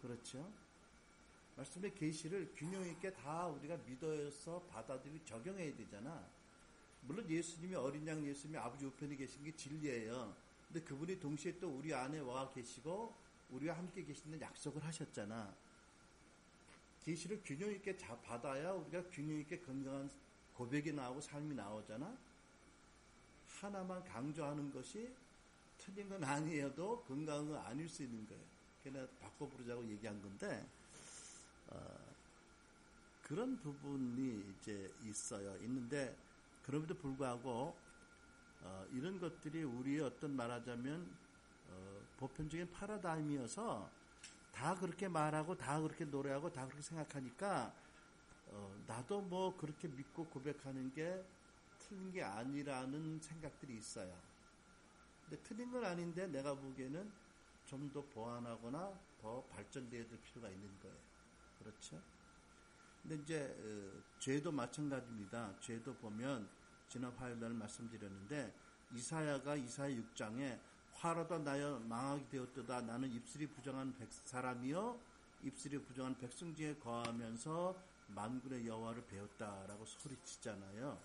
Speaker 2: 그렇죠? 말씀의 계시를 균형 있게 다 우리가 믿어서 받아들이고 적용해야 되잖아. 물론 예수님이 어린 양 예수님이 아버지 우편에 계신 게 진리예요. 근데 그분이 동시에 또 우리 안에 와 계시고 우리와 함께 계신다는 약속을 하셨잖아. 계시를 균형 있게 받아야 우리가 균형 있게 건강한 고백이 나오고 삶이 나오잖아. 하나만 강조하는 것이 틀린 건 아니어도 건강한 건 아닐 수 있는 거예요. 그래서 바꿔 부르자고 얘기한 건데 그런 부분이 이제 있는데 그럼에도 불구하고 이런 것들이 우리의 어떤 말하자면 보편적인 파라다임이어서 다 그렇게 말하고 다 그렇게 노래하고 다 그렇게 생각하니까 나도 뭐 그렇게 믿고 고백하는 게 틀린 게 아니라는 생각들이 있어요. 근데 틀린 건 아닌데 내가 보기에는 좀 더 보완하거나 더 발전되어야 될 필요가 있는 거예요. 그렇죠? 근데 이제 죄도 마찬가지입니다. 죄도 보면 지난 화요일날 말씀드렸는데 이사야 6장에 화로다 나여 망하게 되었도다. 나는 입술이 부정한 사람이요 입술이 부정한 백성 중에 거하면서 만군의 여호와를 배웠다라고 소리치잖아요.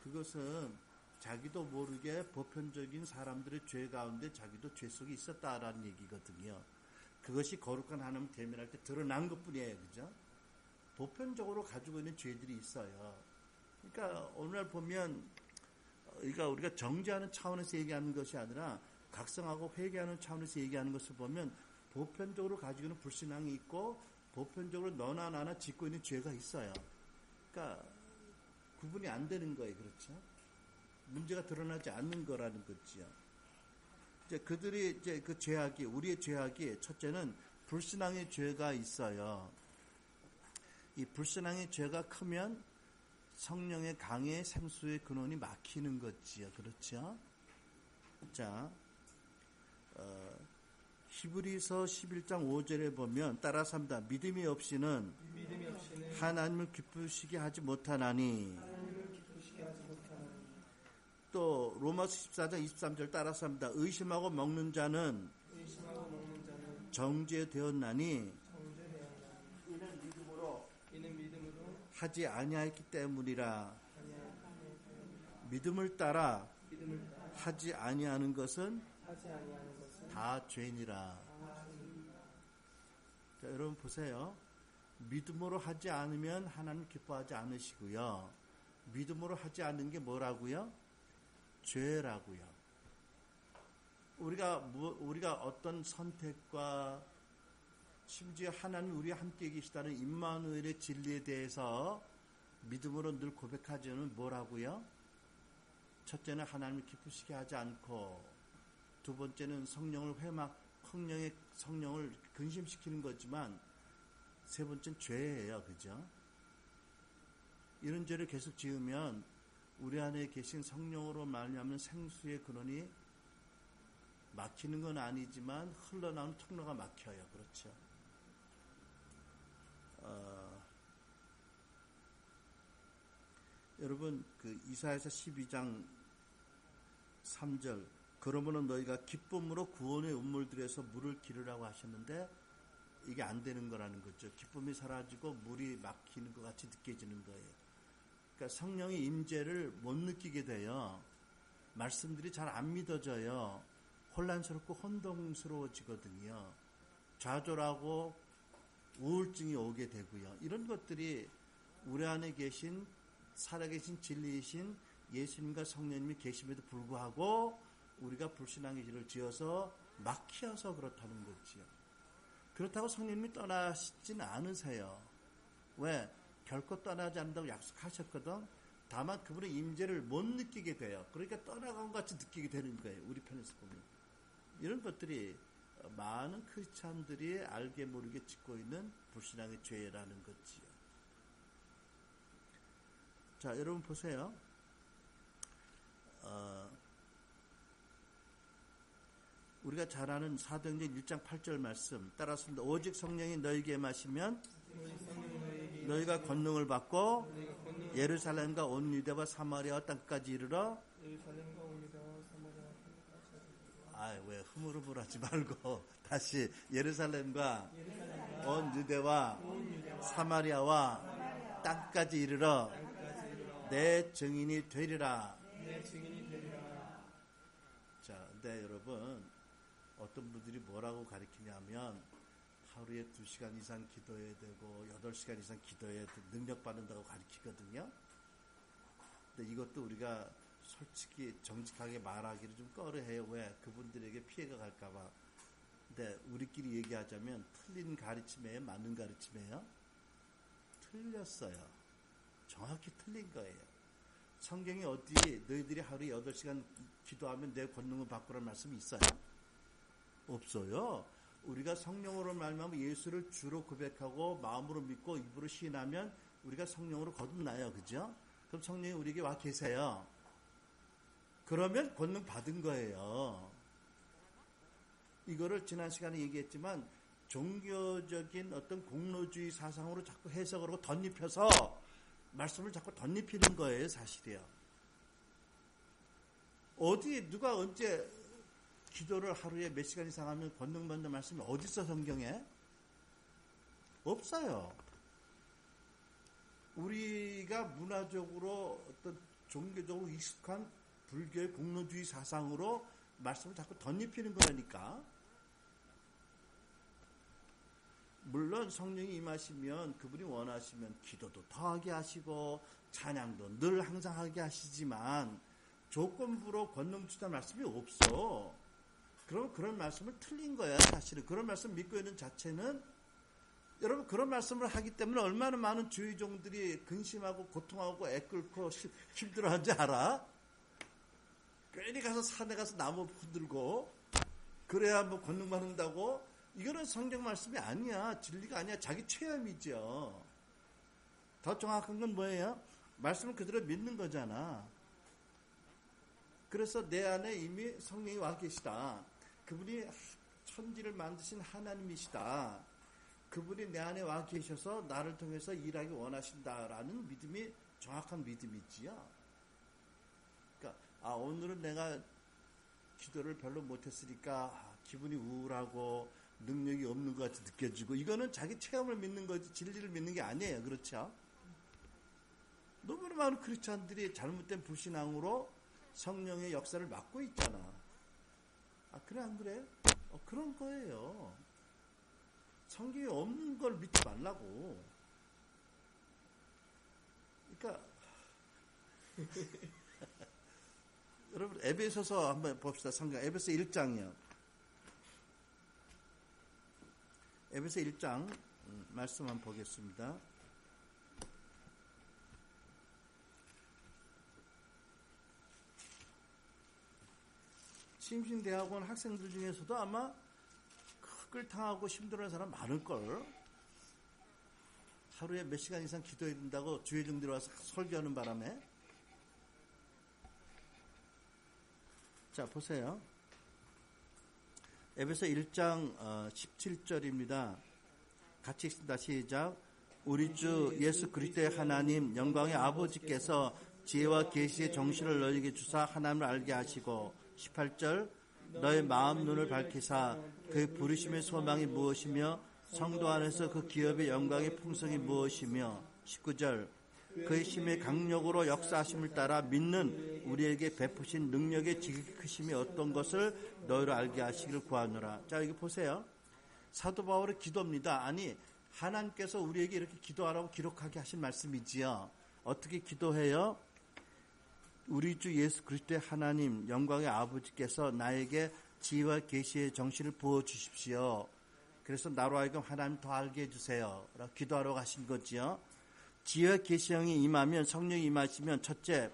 Speaker 2: 그것은 자기도 모르게 보편적인 사람들의 죄 가운데 자기도 죄 속에 있었다라는 얘기거든요. 그것이 거룩한 하나님 대면할 때 드러난 것뿐이에요. 그죠? 보편적으로 가지고 있는 죄들이 있어요. 그러니까 오늘날 보면 우리가 정죄하는 차원에서 얘기하는 것이 아니라 각성하고 회개하는 차원에서 얘기하는 것을 보면 보편적으로 가지고 있는 불신앙이 있고 보편적으로 너나 나나 짓고 있는 죄가 있어요. 그러니까 구분이 안 되는 거예요. 그렇죠? 문제가 드러나지 않는 거라는 거지요. 이제 그들이 이제 그 죄악이 우리의 죄악이 첫째는 불신앙의 죄가 있어요. 이 불신앙의 죄가 크면 성령의 강의 생수의 근원이 막히는 거지요. 그렇죠? 자, 히브리서 11장 5절에 보면 따라서 합니다. 믿음이 없이는 하나님을 기쁘시게 하지 못하나니. 또 로마서 14장 23절 따라서 합니다. 의심하고 먹는 자는 정죄되었나니 이는 믿음으로 하지 아니하였기 때문이라. 믿음을 따라 하지 아니하는 것은 다 죄니라. 자, 여러분 보세요. 믿음으로 하지 않으면 하나님 기뻐하지 않으시고요. 믿음으로 하지 않는 게 뭐라고요? 죄라고요. 우리가 어떤 선택과 심지어 하나님 우리와 함께 계시다는 임마누엘의 진리에 대해서 믿음으로 늘 고백하지 않으면 뭐라고요? 첫째는 하나님을 기쁘시게 하지 않고, 두 번째는 성령의 성령을 근심시키는 거지만, 세 번째는 죄예요. 그죠? 이런 죄를 계속 지으면 우리 안에 계신 성령으로 말미암는 생수의 근원이 막히는 건 아니지만 흘러나오는 통로가 막혀요. 그렇죠? 여러분 그 이사야서 12장 3절 그러므로 너희가 기쁨으로 구원의 운물들에서 물을 기르라고 하셨는데 이게 안 되는 거라는 거죠. 기쁨이 사라지고 물이 막히는 것 같이 느껴지는 거예요. 그러니까 성령의 임재를 못 느끼게 돼요. 말씀들이 잘 안 믿어져요. 혼란스럽고 혼동스러워지거든요. 좌절하고 우울증이 오게 되고요. 이런 것들이 우리 안에 계신 살아계신 진리이신 예수님과 성령님이 계심에도 불구하고 우리가 불신앙의 죄를 지어서 막혀서 그렇다는 거지요. 그렇다고 성령님이 떠나시진 않으세요. 왜? 결코 떠나지 않는다고 약속하셨거든. 다만 그분의 임재를 못 느끼게 돼요. 그러니까 떠나간 것 같이 느끼게 되는 거예요. 우리 편에서 보면. 이런 것들이 많은 크리스찬들이 알게 모르게 짓고 있는 불신앙의 죄라는 거지요. 자, 여러분 보세요. 우리가 잘 아는 사도행전 1장 8절 말씀 따라서 오직 성령이 너희에게 임하시면 너희가 권능을 받고 예루살렘과 온 유대와 사마리아와 땅까지 이르러 왜 흐물흐물하지 말고 다시 예루살렘과 온 유대와 사마리아와 땅까지 이르러 내 증인이 되리라. 자, 근데 여러분 어떤 분들이 뭐라고 가르치냐면 하루에 2시간 이상 기도해야 되고 8시간 이상 기도해야 능력받는다고 가르치거든요. 근데 이것도 우리가 솔직히 정직하게 말하기를 좀 꺼려해요. 왜? 그분들에게 피해가 갈까봐. 근데 우리끼리 얘기하자면 틀린 가르침이에요? 맞는 가르침이에요? 틀렸어요. 정확히 틀린 거예요. 성경이 어디 너희들이 하루에 8시간 기도하면 내 권능을 받고라는 말씀이 있어요? 없어요. 우리가 성령으로 말미암아 예수를 주로 고백하고 마음으로 믿고 입으로 시인하면 우리가 성령으로 거듭나요. 그죠? 그럼 성령이 우리에게 와 계세요. 그러면 권능 받은 거예요. 이거를 지난 시간에 얘기했지만 종교적인 어떤 공로주의 사상으로 자꾸 해석을 하고 덧입혀서 말씀을 자꾸 덧입히는 거예요. 사실이요. 어디 누가 언제 기도를 하루에 몇 시간 이상 하면 권능 받는 말씀이 어디 있어 성경에? 없어요. 우리가 문화적으로 어떤 종교적으로 익숙한 불교의 공로주의 사상으로 말씀을 자꾸 덧입히는 거라니까. 물론 성령이 임하시면 그분이 원하시면 기도도 더하게 하시고 찬양도 늘 항상 하게 하시지만 조건부로 권능 주시다는 말씀이 없어. 그럼 그런 말씀을 틀린 거야. 사실은 그런 말씀 믿고 있는 자체는 여러분 그런 말씀을 하기 때문에 얼마나 많은 주의종들이 근심하고 고통하고 애끓고 힘들어하는지 알아? 괜히 가서 산에 가서 나무 흔들고 그래야 뭐 권능 받는다고? 이거는 성경 말씀이 아니야. 진리가 아니야. 자기 체험이죠. 더 정확한 건 뭐예요? 말씀을 그대로 믿는 거잖아. 그래서 내 안에 이미 성령이 와 계시다. 그분이 천지를 만드신 하나님이시다. 그분이 내 안에 와 계셔서 나를 통해서 일하기 원하신다라는 믿음이 정확한 믿음이지요. 그러니까 오늘은 내가 기도를 별로 못했으니까 기분이 우울하고 능력이 없는 것 같이 느껴지고 이거는 자기 체험을 믿는 거지 진리를 믿는 게 아니에요. 그렇죠? 너무나 많은 크리스찬들이 잘못된 불신앙으로 성령의 역사를 막고 있잖아. 그래 안 그래? 그런 거예요. 성경에 없는 걸 믿지 말라고. 그러니까 여러분 에베소서 한번 봅시다. 성경 에베소 1장이요. 에베소 1장 말씀 한번 보겠습니다. 심신대학원 학생들 중에서도 아마 끌탕하고 힘들어하는 사람 많을걸. 하루에 몇 시간 이상 기도해야 된다고 주의종들이 와서 설교하는 바람에. 자 보세요. 에베소 1장 17절입니다. 같이 읽습니다. 시작. 우리 주 예수 그리스도의 하나님 영광의 아버지께서 지혜와 계시의 정신을 너희에게 주사 하나님을 알게 하시고 18절 너의 마음 눈을 밝히사 그 부르심의 소망이 무엇이며 성도 안에서 그 기업의 영광의 풍성이 무엇이며 19절
Speaker 3: 그의 힘의 강력으로 역사하심을 따라 믿는 우리에게 베푸신 능력의 지극히 크심이 어떤 것을 너희로 알게 하시기를 구하노라. 자, 여기 보세요. 사도 바울의 기도입니다. 아니, 하나님께서 우리에게 이렇게 기도하라고 기록하게 하신 말씀이지요. 어떻게 기도해요? 우리 주 예수 그리스도의 하나님 영광의 아버지께서 나에게 지혜와 계시의 정신을 부어주십시오. 그래서 나로 하여금 하나님 더 알게 해주세요 라고 기도하라고 하신 거지요. 지혜와 계시형이 임하면, 성령이 임하시면 첫째,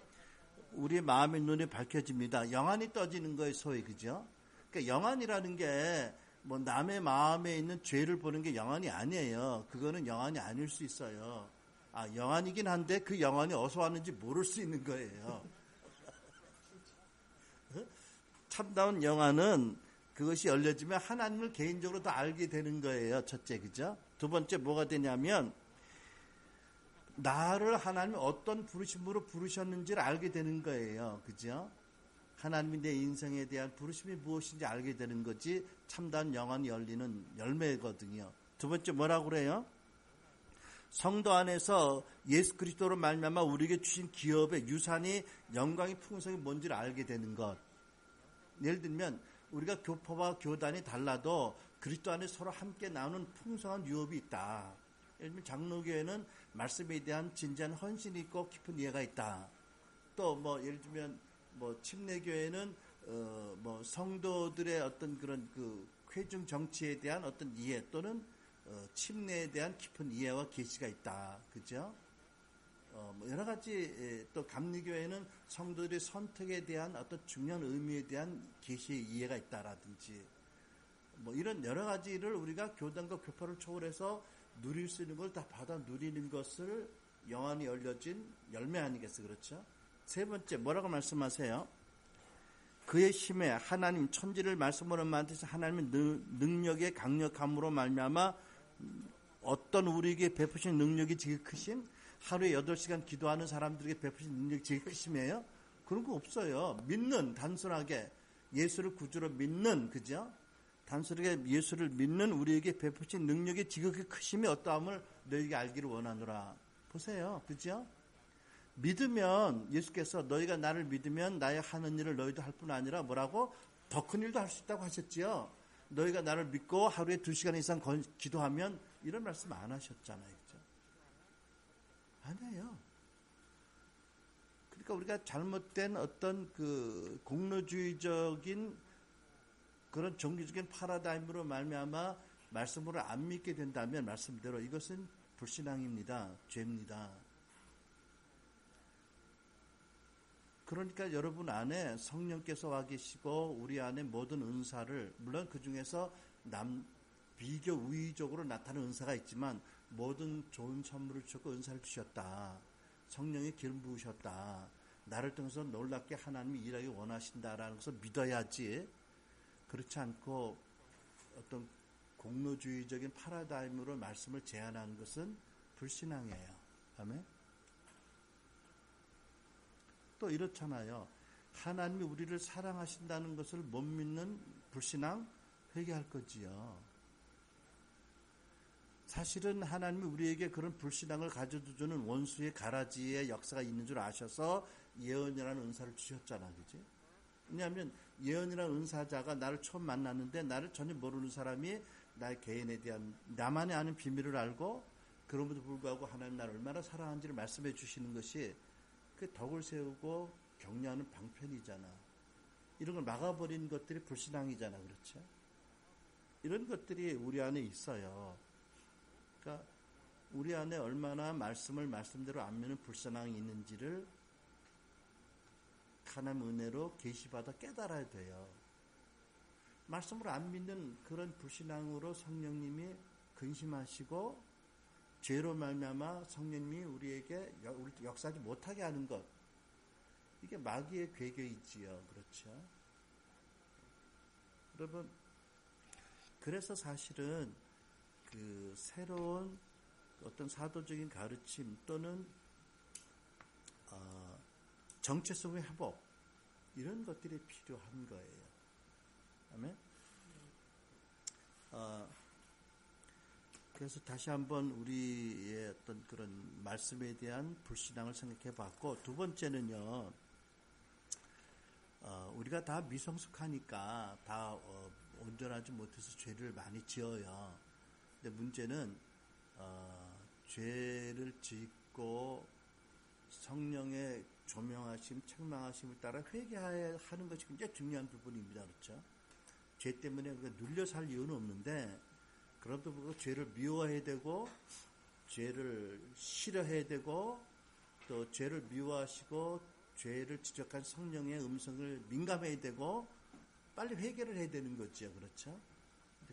Speaker 3: 우리의 마음의 눈이 밝혀집니다. 영안이 떠지는 거예요, 소위. 그죠? 그러니까 영안이라는 게 뭐 남의 마음에 있는 죄를 보는 게 영안이 아니에요. 그거는 영안이 아닐 수 있어요. 영안이긴 한데 그 영안이 어디서 왔는지 모를 수 있는 거예요. 참다운 영안은 그것이 열려지면 하나님을 개인적으로 더 알게 되는 거예요. 첫째, 그죠? 두 번째 뭐가 되냐면 나를 하나님이 어떤 부르심으로 부르셨는지를 알게 되는 거예요. 그죠? 하나님이 내 인생에 대한 부르심이 무엇인지 알게 되는 거지 참다운 영안이 열리는 열매거든요. 두 번째 뭐라고 그래요? 성도 안에서 예수 그리스도로 말미암아 우리에게 주신 기업의 유산이 영광의 풍성이 뭔지를 알게 되는 것. 예를 들면 우리가 교포와 교단이 달라도 그리스도 안에 서로 함께 나누는 풍성한 유업이 있다. 예를 들면 장로교회는 말씀에 대한 진지한 헌신이 있고 깊은 이해가 있다. 또 뭐 예를 들면 뭐 침례교회는 성도들의 어떤 그런 그 회중 정치에 대한 어떤 이해 또는 침례에 대한 깊은 이해와 계시가 있다. 그죠? 뭐 여러 가지. 또 감리교회는 성도들의 선택에 대한 어떤 중요한 의미에 대한 계시의 이해가 있다라든지 뭐 이런 여러 가지를 우리가 교단과 교파를 초월해서 누릴 수 있는 걸 다 받아 누리는 것을 영안이 열려진 열매 아니겠어? 그렇죠? 세 번째 뭐라고 말씀하세요? 그의 힘에 하나님 천지를 말씀으로 만드신 하나님의 능력의 강력함으로 말미암아 어떤 우리에게 베푸신 능력이 지극히 크심? 하루에 8시간 기도하는 사람들에게 베푸신 능력이 지극히 크심이에요? 그런 거 없어요. 믿는, 단순하게 예수를 구주로 믿는, 그죠? 단순하게 예수를 믿는 우리에게 베푸신 능력이 지극히 크심이 어떠함을 너희에게 알기를 원하노라. 보세요. 그죠? 믿으면 예수께서 너희가 나를 믿으면 나의 하는 일을 너희도 할 뿐 아니라 뭐라고? 더 큰 일도 할 수 있다고 하셨지요. 너희가 나를 믿고 하루에 2시간 이상 기도하면 이런 말씀 안 하셨잖아요. 그죠? 아니에요. 그러니까 우리가 잘못된 어떤 그 공로주의적인 그런 종교적인 파라다임으로 말미암아 말씀으로 안 믿게 된다면 말씀대로 이것은 불신앙입니다. 죄입니다. 그러니까 여러분 안에 성령께서 와 계시고 우리 안에 모든 은사를, 물론 그 중에서 비교 우의적으로 나타나는 은사가 있지만 모든 좋은 선물을 주셨고 은사를 주셨다. 성령의 기름 부으셨다. 나를 통해서 놀랍게 하나님이 일하기 원하신다라는 것을 믿어야지. 그렇지 않고 어떤 공로주의적인 파라다임으로 말씀을 제안하는 것은 불신앙이에요. 아멘. 또 이렇잖아요. 하나님이 우리를 사랑하신다는 것을 못 믿는 불신앙 회개할 거지요. 사실은 하나님이 우리에게 그런 불신앙을 가져다주는 원수의 가라지의 역사가 있는 줄 아셔서 예언이라는 은사를 주셨잖아. 그지? 왜냐하면 예언이라는 은사자가 나를 처음 만났는데 나를 전혀 모르는 사람이 나의 개인에 대한 나만이 아는 비밀을 알고 그럼에도 불구하고 하나님 나를 얼마나 사랑하는지를 말씀해 주시는 것이 그 덕을 세우고 격려하는 방편이잖아. 이런 걸 막아버리는 것들이 불신앙이잖아. 그렇죠? 이런 것들이 우리 안에 있어요. 그러니까 우리 안에 얼마나 말씀을 말씀대로 안 믿는 불신앙이 있는지를 하나님 은혜로 계시받아 깨달아야 돼요. 말씀을 안 믿는 그런 불신앙으로 성령님이 근심하시고 죄로 말미암아 성령님이 우리에게 역사하지 못하게 하는 것, 이게 마귀의 괴계이지요. 그렇죠? 여러분, 그래서 사실은 그 새로운 어떤 사도적인 가르침 또는 정체성의 회복, 이런 것들이 필요한 거예요. 아멘. 그래서 다시 한번 우리의 어떤 그런 말씀에 대한 불신앙을 생각해 봤고, 두 번째는요, 우리가 다 미성숙하니까 다 온전하지 못해서 죄를 많이 지어요. 근데 문제는 죄를 짓고 성령의 조명하심, 책망하심을 따라 회개해야 하는 것이 굉장히 중요한 부분입니다. 그렇죠? 죄 때문에 우리가 눌려 살 이유는 없는데, 그럼에도 불구하고 죄를 미워해야 되고, 죄를 싫어해야 되고, 또 죄를 미워하시고 죄를 지적한 성령의 음성을 민감해야 되고, 빨리 회개를 해야 되는 거죠. 그렇죠?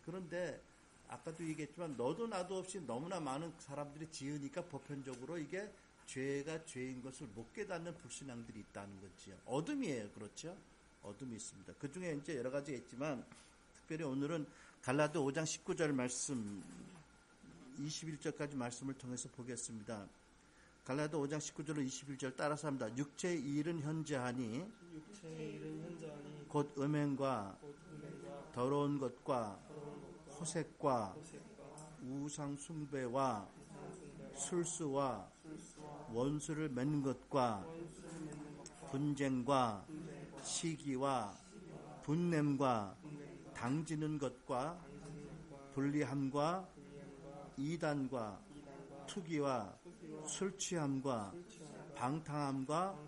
Speaker 3: 그런데 아까도 얘기했지만 너도 나도 없이 너무나 많은 사람들이 지으니까 보편적으로 이게 죄가 죄인 것을 못 깨닫는 불신앙들이 있다는 거지요. 어둠이에요. 그렇죠? 어둠이 있습니다. 그 중에 이제 여러 가지가 있지만, 특별히 오늘은 갈라디아 5장 19절 말씀, 21절까지 말씀을 통해서 보겠습니다. 갈라디아 5장 19절로 21절 따라서 합니다. 육체의 일은 현저하니 곧 음행과 더러운 것과 호색과 우상 숭배와 술수와 원수를 맺는 것과 분쟁과 시기와 분냄과 당지는 것과 불리함과 이단과 투기와 술취함과 방탕함과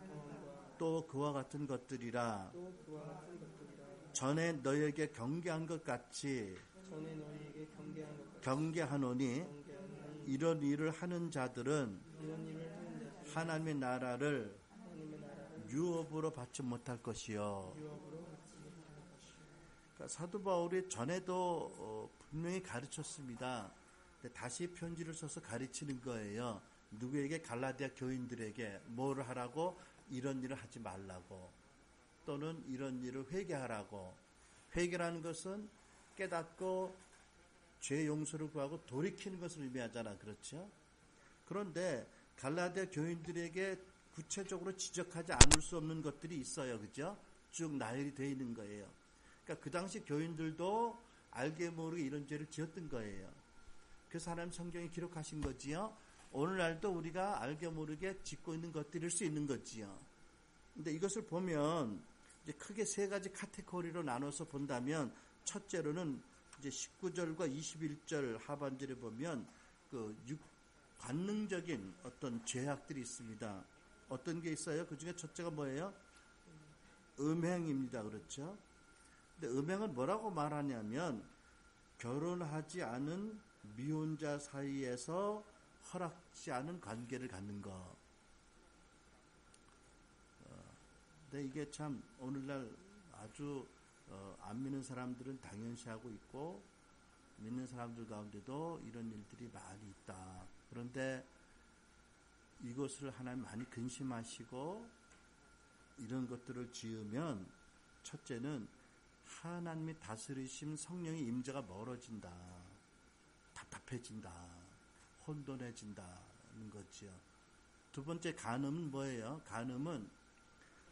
Speaker 3: 또 그와 같은 것들이라. 전에 너희에게 경계한 것 같이 경계하노니 이런 일을 하는 자들은 하나님의 나라를 유업으로 받지 못할 것이요. 그러니까 사도 바울이 전에도 분명히 가르쳤습니다. 다시 편지를 써서 가르치는 거예요. 누구에게? 갈라디아 교인들에게 뭐를 하라고? 이런 일을 하지 말라고, 또는 이런 일을 회개하라고. 회개라는 것은 깨닫고 죄 용서를 구하고 돌이키는 것을 의미하잖아. 그렇죠? 그런데 갈라디아 교인들에게 구체적으로 지적하지 않을 수 없는 것들이 있어요. 그죠? 쭉 나열이 되어 있는 거예요. 그러니까 그 당시 교인들도 알게 모르게 이런 죄를 지었던 거예요. 그래서 하나님 성경에 기록하신 거지요. 오늘날도 우리가 알게 모르게 짓고 있는 것들일 수 있는 거지요. 근데 이것을 보면 이제 크게 세 가지 카테고리로 나눠서 본다면, 첫째로는 이제 19절과 21절 하반절에 보면 그 관능적인 어떤 죄악들이 있습니다. 어떤 게 있어요? 그 중에 첫째가 뭐예요? 음행입니다. 그렇죠? 근데 음행은 뭐라고 말하냐면, 결혼하지 않은 미혼자 사이에서 허락지 않은 관계를 갖는 거. 근데 이게 참 오늘날 아주 안 믿는 사람들은 당연시하고 있고, 믿는 사람들 가운데도 이런 일들이 많이 있다. 그런데 이것을 하나님 많이 근심하시고 이런 것들을 지으면, 첫째는 하나님이 다스리심 성령의 임재가 멀어진다. 답답해진다. 혼돈해진다는 거지요. 두 번째, 간음은 뭐예요? 간음은,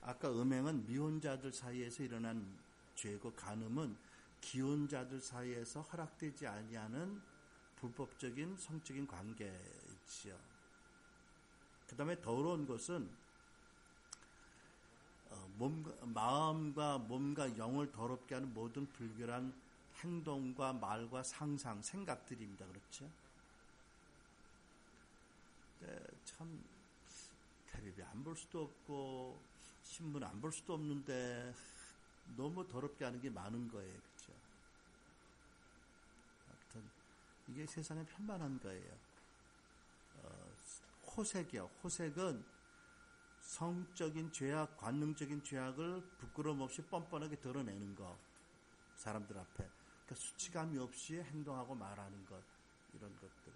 Speaker 3: 아까 음행은 미혼자들 사이에서 일어난 죄고, 간음은 기혼자들 사이에서 허락되지 아니하는 불법적인 성적인 관계지요. 그 다음에 더러운 것은 마음과 몸과 영을 더럽게 하는 모든 불결한 행동과 말과 상상, 생각들입니다. 그렇죠? 참 텔레비 안 볼 수도 없고 신문 안 볼 수도 없는데 너무 더럽게 하는 게 많은 거예요. 그렇죠? 하여튼 이게 세상에 편만한 거예요. 호색이요. 호색은 성적인 죄악, 관능적인 죄악을 부끄러움 없이 뻔뻔하게 드러내는 거. 사람들 앞에. 그러니까 수치감이 없이 행동하고 말하는 것. 이런 것들.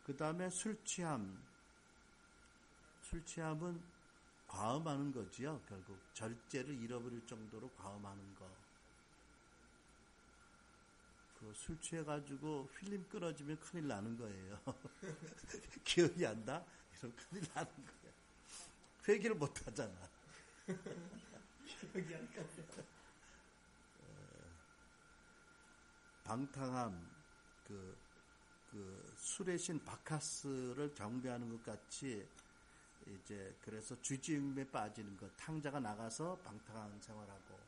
Speaker 3: 그 다음에 술 취함. 술 취함은 과음하는 거지요. 결국 절제를 잃어버릴 정도로 과음하는 거. 그 술 취해가지고 필름 끊어지면 큰일 나는 거예요. 기억이 안 나? 이런 큰일 나는 거예요. 회개를 못 하잖아.
Speaker 1: 기억이 안 나.
Speaker 3: 방탕함, 그 술의 신 바카스를 경배하는 것 같이 이제 그래서 주지음에 빠지는 것, 탕자가 나가서 방탕한 생활하고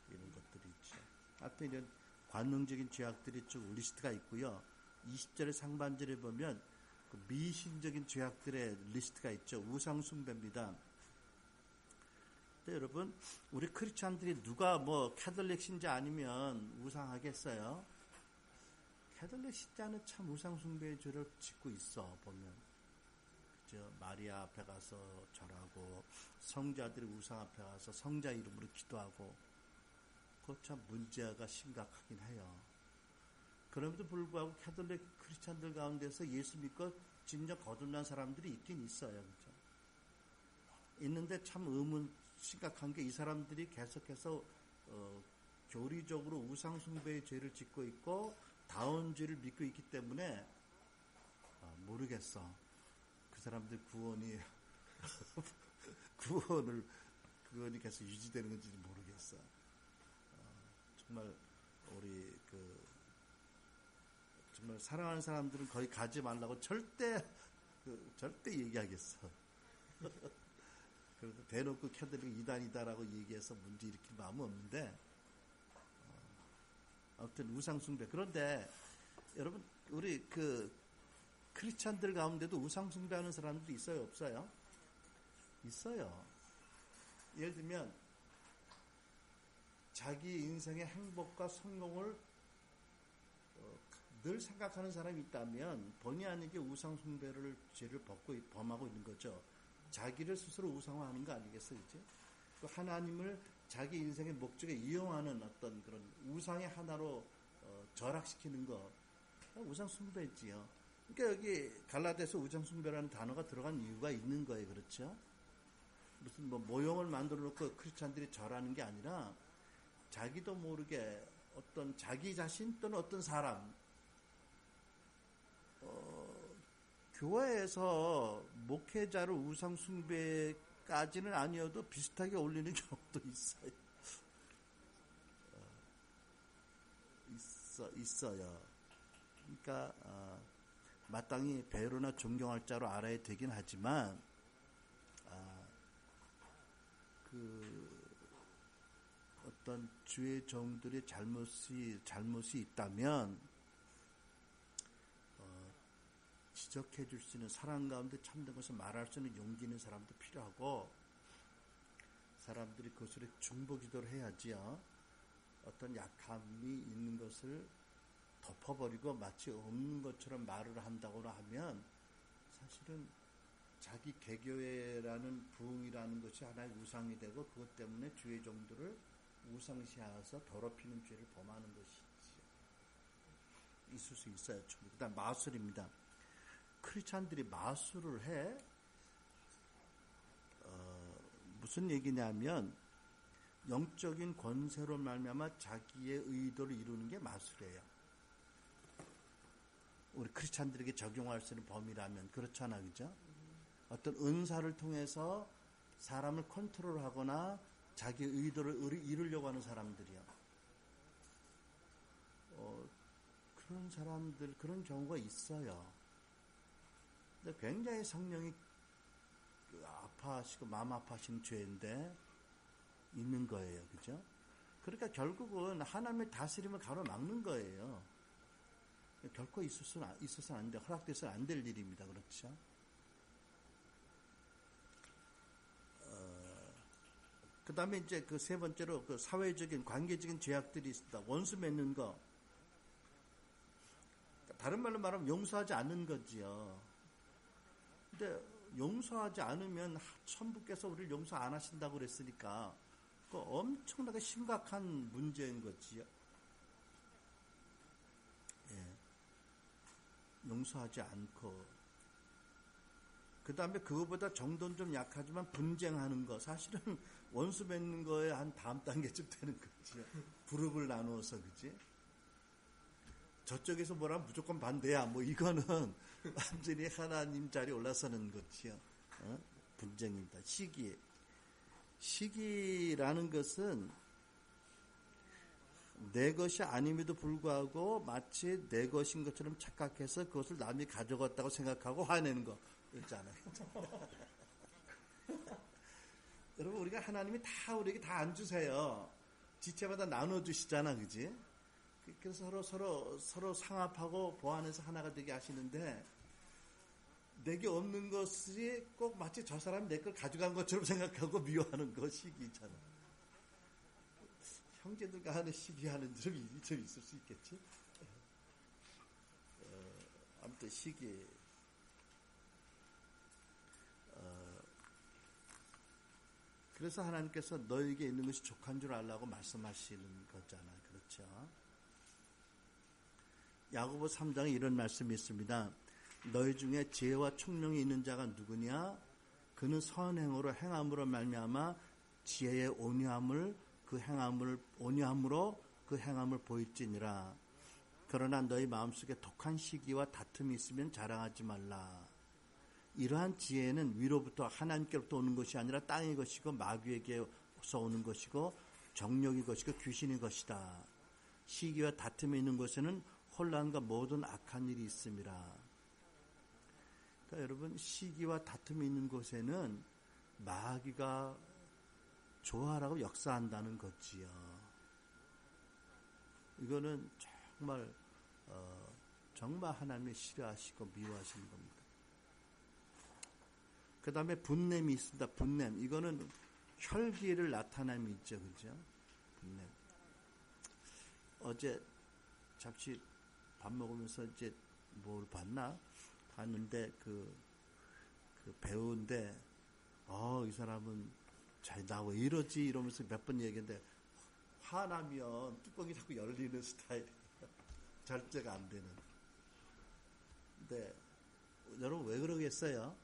Speaker 3: 이런 것들이 있죠. 앞에 이런 관능적인 죄악들이 쭉 리스트가 있고요. 20절의 상반절에 보면 그 미신적인 죄악들의 리스트가 있죠. 우상숭배입니다. 근데 여러분, 우리 크리스찬들이 누가 뭐 캐톨릭 신자 아니면 우상하겠어요? 캐톨릭 신자는 참 우상숭배의 죄를 짓고 있어 보면. 그죠? 마리아 앞에 가서 절하고 성자들이 우상 앞에 가서 성자 이름으로 기도하고 그거 참 문제가 심각하긴 해요. 그럼에도 불구하고 캐톨릭 크리스찬들 가운데서 예수 믿고 진짜 거듭난 사람들이 있긴 있어요. 그죠? 있는데 참 심각한 게 이 사람들이 계속해서 교리적으로 우상숭배의 죄를 짓고 있고 다원죄를 믿고 있기 때문에 모르겠어. 그 사람들 구원이 계속 유지되는 건지 모르겠어. 정말 우리 정말 사랑하는 사람들은 거의 가지 말라고 절대 얘기하겠어. 그래도 대놓고 캐톨릭 이단이다라고 얘기해서 문제 일으킬 마음은 없는데 아무튼 우상숭배. 그런데 여러분 우리 크리스찬들 가운데도 우상숭배하는 사람들이 있어요, 없어요? 있어요. 예를 들면 자기 인생의 행복과 성공을 늘 생각하는 사람이 있다면 본의 아니게 우상숭배를 죄를 범하고 있는 거죠. 자기를 스스로 우상화하는 거 아니겠어요, 이제? 그 하나님을 자기 인생의 목적에 이용하는 어떤 그런 우상의 하나로 절약시키는 거, 우상숭배지요. 그러니까 여기 갈라디아서 우상숭배라는 단어가 들어간 이유가 있는 거예요, 그렇죠? 무슨 모형을 만들어 놓고 크리스찬들이 절하는 게 아니라 자기도 모르게 어떤 자기 자신 또는 어떤 사람, 교회에서 목회자를 우상숭배까지는 아니어도 비슷하게 올리는 경우도 있어요. 있어요. 그러니까 마땅히 배려나 존경할 자로 알아야 되긴 하지만 어떤 주의 종들의 잘못이 있다면 지적해 줄 수 있는 사랑 가운데 참된 것을 말할 수 있는 용기 있는 사람도 필요하고 사람들이 그것을 중보 기도를 해야지요. 어떤 약함이 있는 것을 덮어버리고 마치 없는 것처럼 말을 한다거나 하면 사실은 자기 개교회라는 부흥이라는 것이 하나의 우상이 되고 그것 때문에 주의 종들을 우상시하여서 더럽히는 죄를 범하는 것이지 있을 수 있어요. 그 다음 마술입니다. 크리스찬들이 마술을 해. 무슨 얘기냐면 영적인 권세로 말미암아 자기의 의도를 이루는 게 마술이에요. 우리 크리스찬들에게 적용할 수 있는 범위라면 그렇잖아, 그죠? 어떤 은사를 통해서 사람을 컨트롤하거나 자기 의도를 이루려고 하는 사람들이요. 그런 사람들, 그런 경우가 있어요. 근데 굉장히 성령이 아파하시고 마음 아파하시는 죄인데 있는 거예요. 그죠? 그러니까 결국은 하나님의 다스림을 가로막는 거예요. 결코 있어서는 안 돼. 허락돼서는 안 될 일입니다. 그렇죠? 그 다음에 이제 그 세 번째로 그 사회적인, 관계적인 죄악들이 있습니다. 원수 맺는 거. 다른 말로 말하면 용서하지 않는 거지요. 근데 용서하지 않으면 천부께서 우리를 용서 안 하신다고 그랬으니까 그 엄청나게 심각한 문제인 거지요. 예. 용서하지 않고 그 다음에 그거보다 정도는 좀 약하지만 분쟁하는 거 사실은 원수 맺는 거에 한 다음 단계쯤 되는 거지요. 그룹을 나누어서 그지? 저쪽에서 뭐라면 무조건 반대야. 뭐 이거는 완전히 하나님 자리에 올라서는 거지요. 분쟁입니다. 시기라는 것은 내 것이 아님에도 불구하고 마치 내 것인 것처럼 착각해서 그것을 남이 가져갔다고 생각하고 화내는 거 있잖아요. 여러분, 우리가 하나님이 다 우리에게 다 안 주세요. 지체마다 나눠주시잖아, 그지? 그래서 서로 상합하고 보완해서 하나가 되게 하시는데, 내게 없는 것이 꼭 마치 저 사람이 내 걸 가져간 것처럼 생각하고 미워하는 것이 있잖아. 형제들과 하는 시기하는 점이 좀 있을 수 있겠지. 아무튼 시기. 그래서 하나님께서 너에게 있는 것이 족한 줄 알라고 말씀하시는 거잖아요. 그렇죠. 야고보 3장에 이런 말씀이 있습니다. 너희 중에 지혜와 총명이 있는 자가 누구냐? 그는 선행으로 행함으로 말미암아 지혜의 온유함으로 그 행함을 보일지니라. 그러나 너희 마음속에 독한 시기와 다툼이 있으면 자랑하지 말라. 이러한 지혜는 위로부터 하나님께로부터 오는 것이 아니라 땅의 것이고 마귀에게서 오는 것이고 정욕의 것이고 귀신의 것이다. 시기와 다툼이 있는 곳에는 혼란과 모든 악한 일이 있음이라. 그러니까 여러분, 시기와 다툼이 있는 곳에는 마귀가 좋아라고 역사한다는 거지요. 이거는 정말 하나님이 싫어하시고 미워하시는 겁니다. 그 다음에 분냄이 있습니다. 분냄. 이거는 혈기를 나타남이 있죠. 그죠? 분냄. 어제 잠시 밥 먹으면서 이제 뭘 봤는데 그 배우인데, 이 사람은 나 왜 이러지? 이러면서 몇 번 얘기했는데, 화나면 뚜껑이 자꾸 열리는 스타일. 절제가 안 되는. 근데 여러분, 왜 그러겠어요?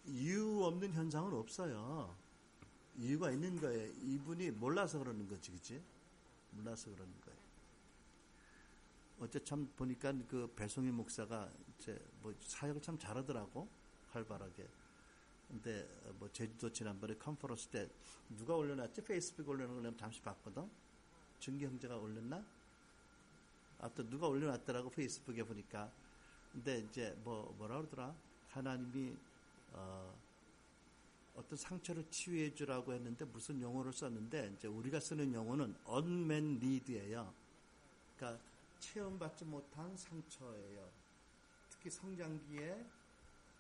Speaker 3: 이유 없는 현상은 없어요. 이유가 있는 거예요. 이분이 몰라서 그러는 거지, 그치? 몰라서 그러는 거예요. 어제 참 보니까 그 배송희 목사가 이제 사역을 참 잘하더라고, 활발하게. 근데 제주도 지난번에 컨퍼런스 때 누가 올려놨지? 페이스북 올려놓은 걸 잠시 봤거든. 준기 형제가 올렸나? 또 누가 올려놨더라고, 페이스북에 보니까. 근데 이제 뭐라 그러더라? 하나님이 어떤 상처를 치유해 주라고 했는데 무슨 용어를 썼는데, 이제 우리가 쓰는 용어는 unmet need예요. 그러니까 체험받지 못한 상처예요. 특히 성장기에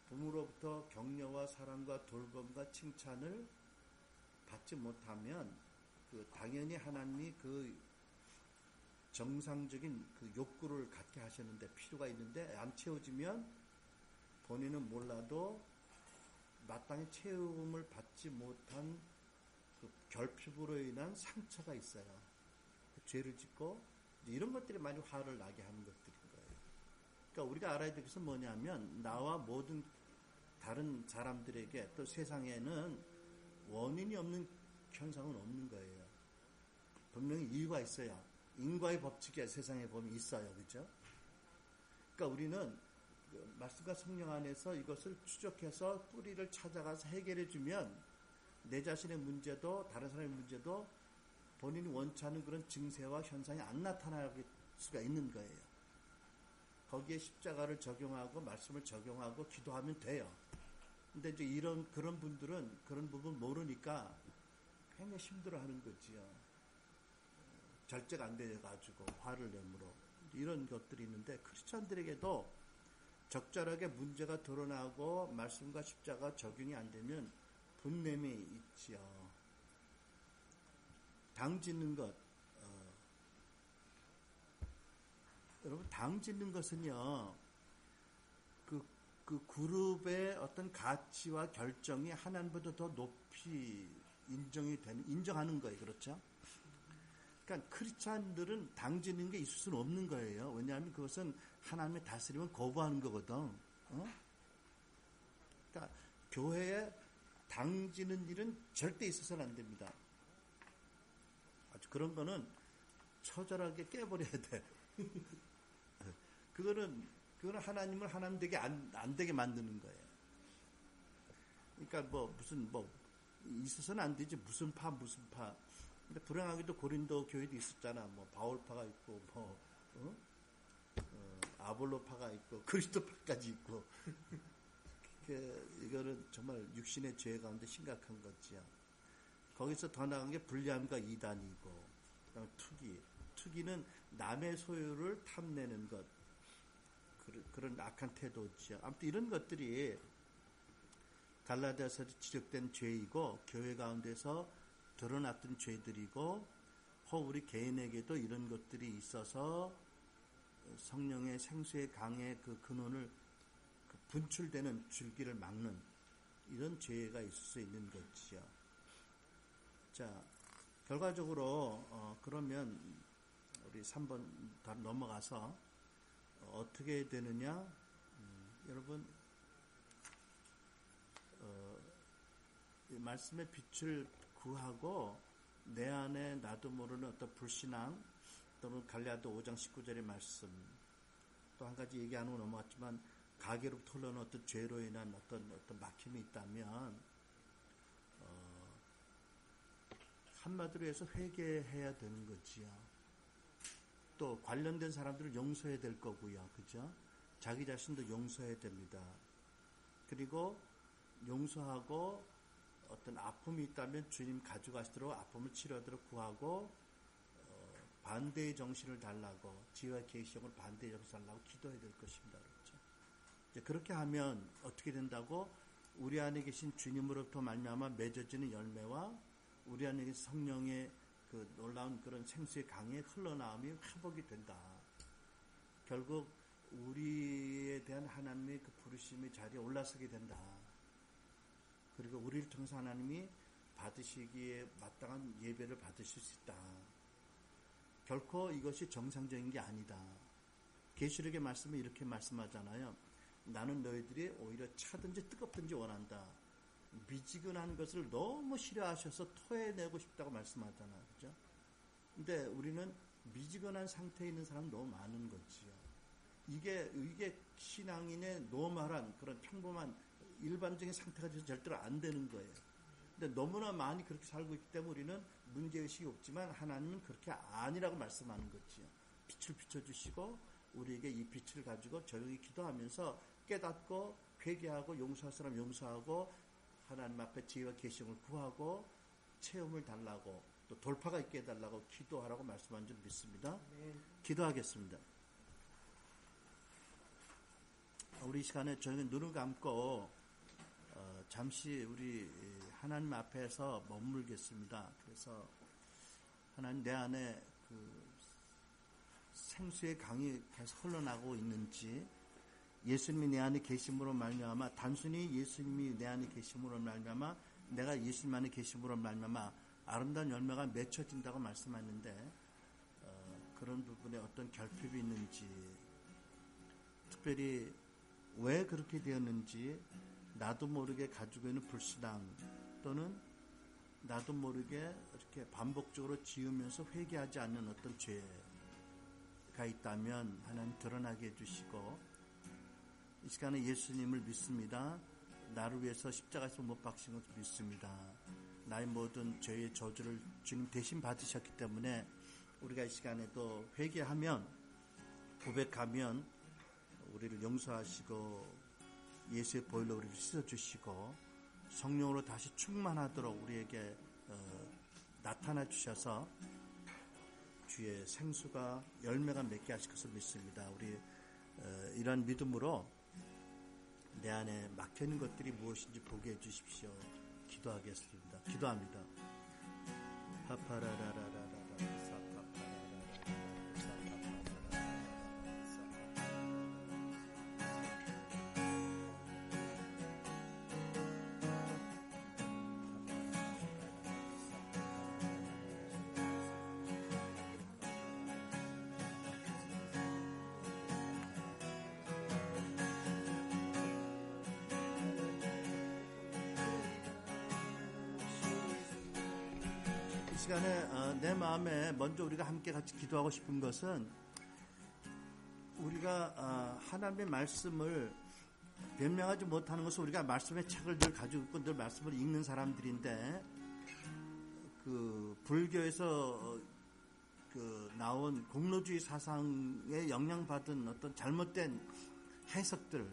Speaker 3: 부모로부터 격려와 사랑과 돌봄과 칭찬을 받지 못하면 당연히 하나님이 그 정상적인 그 욕구를 갖게 하셨는데, 필요가 있는데 안 채워지면 본인은 몰라도 마땅히 채움을 받지 못한 그 결핍으로 인한 상처가 있어요. 죄를 짓고 이런 것들이 많이 화를 나게 하는 것들인 거예요. 그러니까 우리가 알아야 될 것은 뭐냐면, 나와 모든 다른 사람들에게 또 세상에는 원인이 없는 현상은 없는 거예요. 분명히 이유가 있어요. 인과의 법칙이 세상에 보면 있어요. 그렇죠? 그러니까 우리는 말씀과 성령 안에서 이것을 추적해서 뿌리를 찾아가서 해결해 주면 내 자신의 문제도 다른 사람의 문제도 본인이 원치 않은 그런 증세와 현상이 안 나타날 수가 있는 거예요. 거기에 십자가를 적용하고 말씀을 적용하고 기도하면 돼요. 근데 이제 그런 분들은 그런 부분 모르니까 굉장히 힘들어하는 거지요. 절제가 안 돼가지고 화를 내므로 이런 것들이 있는데, 크리스찬들에게도 적절하게 문제가 드러나고 말씀과 십자가 적용이 안 되면 분냄이 있지요. 당 짓는 것. 여러분, 당 짓는 것은요, 그 그룹의 어떤 가치와 결정이 하나님보다 더 높이 인정하는 거예요. 그렇죠? 그러니까 크리스찬들은 당 짓는 게 있을 수는 없는 거예요. 왜냐하면 그것은 하나님의 다스림을 거부하는 거거든. 그러니까 교회에 당 짓는 일은 절대 있어서는 안 됩니다. 아주 그런 거는 처절하게 깨버려야 돼. 그거는 하나님을 하나님 되게 안 되게 만드는 거예요. 그러니까 무슨 있어서는 안 되지. 무슨 파. 근데 불행하게도 고린도 교회도 있었잖아. 뭐 바울파가 있고 뭐 아볼로파가 있고 그리스도파까지 있고. 이거는 정말 육신의 죄 가운데 심각한 거지요. 거기서 더 나은 게 불리함과 이단이고, 그다음에 투기는 남의 소유를 탐내는 것, 그런 악한 태도지요. 아무튼 이런 것들이 갈라디아서에 지적된 죄이고, 교회 가운데서 드러났던 죄들이고, 혹 우리 개인에게도 이런 것들이 있어서 성령의 생수의 강의 그 근원을 분출되는 줄기를 막는 이런 죄가 있을 수 있는 거지요. 자, 결과적으로 그러면 우리 3번 다 넘어가서 어떻게 되느냐? 여러분 이 말씀의 빛을 구하고 내 안에 나도 모르는 어떤 불신앙 또는 갈라디아 5장 19절의 말씀, 또 한 가지 얘기 안 하고 넘어갔지만 가게로부터 흘러오는 어떤 죄로 인한 어떤 막힘이 있다면 한마디로 해서 회개해야 되는 거지요. 또 관련된 사람들을 용서해야 될 거고요. 그죠? 자기 자신도 용서해야 됩니다. 그리고 용서하고 어떤 아픔이 있다면 주님 가져가시도록 아픔을 치료하도록 구하고 반대의 정신을 달라고, 지혜와 계시형을 반대의 정신을 달라고 기도해야 될 것입니다. 그렇죠? 이제 그렇게 하면 어떻게 된다고? 우리 안에 계신 주님으로부터 말미암아 맺어지는 열매와 우리 안에 계신 성령의 그 놀라운 그런 생수의 강에 흘러나옴이 회복이 된다. 결국 우리에 대한 하나님의 그 부르심의 자리에 올라서게 된다. 그리고 우리를 통해서 하나님이 받으시기에 마땅한 예배를 받으실 수 있다. 결코 이것이 정상적인 게 아니다. 계시록의 말씀은 이렇게 말씀하잖아요. 나는 너희들이 오히려 차든지 뜨겁든지 원한다. 미지근한 것을 너무 싫어하셔서 토해내고 싶다고 말씀하잖아요. 그죠? 근데 우리는 미지근한 상태에 있는 사람은 너무 많은 거지요. 이게 신앙인의 노멀한 그런 평범한 일반적인 상태가 돼서 절대로 안 되는 거예요. 근데 너무나 많이 그렇게 살고 있기 때문에 우리는 문제의식이 없지만 하나님은 그렇게 아니라고 말씀하는 거지요. 빛을 비춰주시고 우리에게 이 빛을 가지고 조용히 기도하면서 깨닫고 회개하고 용서할 사람 용서하고 하나님 앞에 지혜와 계시형을 구하고 체험을 달라고 또 돌파가 있게 해달라고 기도하라고 말씀한 줄 믿습니다. 기도하겠습니다. 우리 이 시간에 저희는 눈을 감고 잠시 우리 하나님 앞에서 머물겠습니다. 그래서 하나님 내 안에 그 생수의 강이 계속 흘러나가고 있는지, 예수님이 내 안에 계심으로 말미암아, 단순히 예수님이 내 안에 계심으로 말미암아 내가 예수님 안에 계심으로 말미암아 아름다운 열매가 맺혀진다고 말씀하는데 그런 부분에 어떤 결핍이 있는지, 특별히 왜 그렇게 되었는지 나도 모르게 가지고 있는 불신앙 또는 나도 모르게 이렇게 반복적으로 지으면서 회개하지 않는 어떤 죄가 있다면 하나님 드러나게 해주시고, 이 시간에 예수님을 믿습니다. 나를 위해서 십자가에서 못 박힌 것을 믿습니다. 나의 모든 죄의 저주를 주님 대신 받으셨기 때문에 우리가 이 시간에도 회개하면, 고백하면 우리를 용서하시고 예수의 보혈로 우리를 씻어주시고 성령으로 다시 충만하도록 우리에게 나타나 주셔서 주의 생수가 열매가 맺게 하실 것을 믿습니다. 우리 이런 믿음으로 내 안에 막혀있는 것들이 무엇인지 보게 해주십시오. 기도하겠습니다. 기도합니다. 이 시간에 내 마음에 먼저 우리가 함께 같이 기도하고 싶은 것은, 우리가 하나님의 말씀을 변명하지 못하는 것은 우리가 말씀의 책을 늘 가지고 있고 늘 말씀을 읽는 사람들인데 그 불교에서 나온 공로주의 사상에 영향받은 어떤 잘못된 해석들,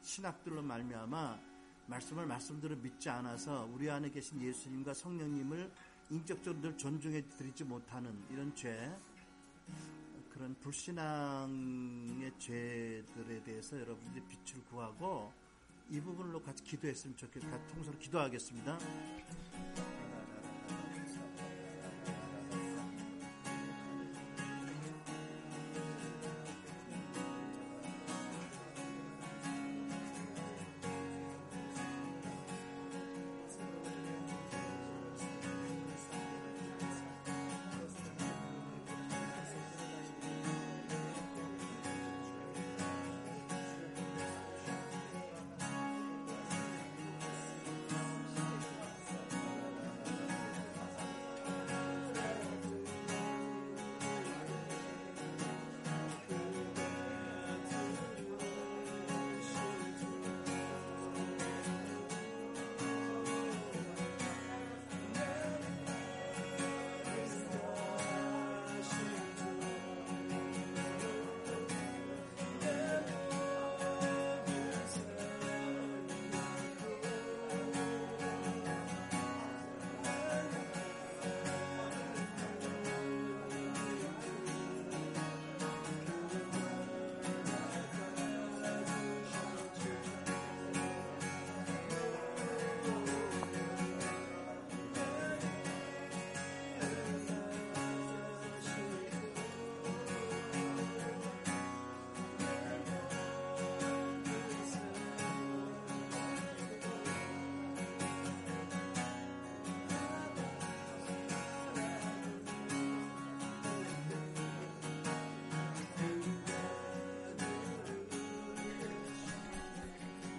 Speaker 3: 신학들로 말미암아 말씀대로 믿지 않아서 우리 안에 계신 예수님과 성령님을 인격적으로 늘 존중해 드리지 못하는 이런 죄, 그런 불신앙의 죄들에 대해서 여러분들이 빛을 구하고 이 부분으로 같이 기도했으면 좋겠고, 같이 통성으로 기도하겠습니다.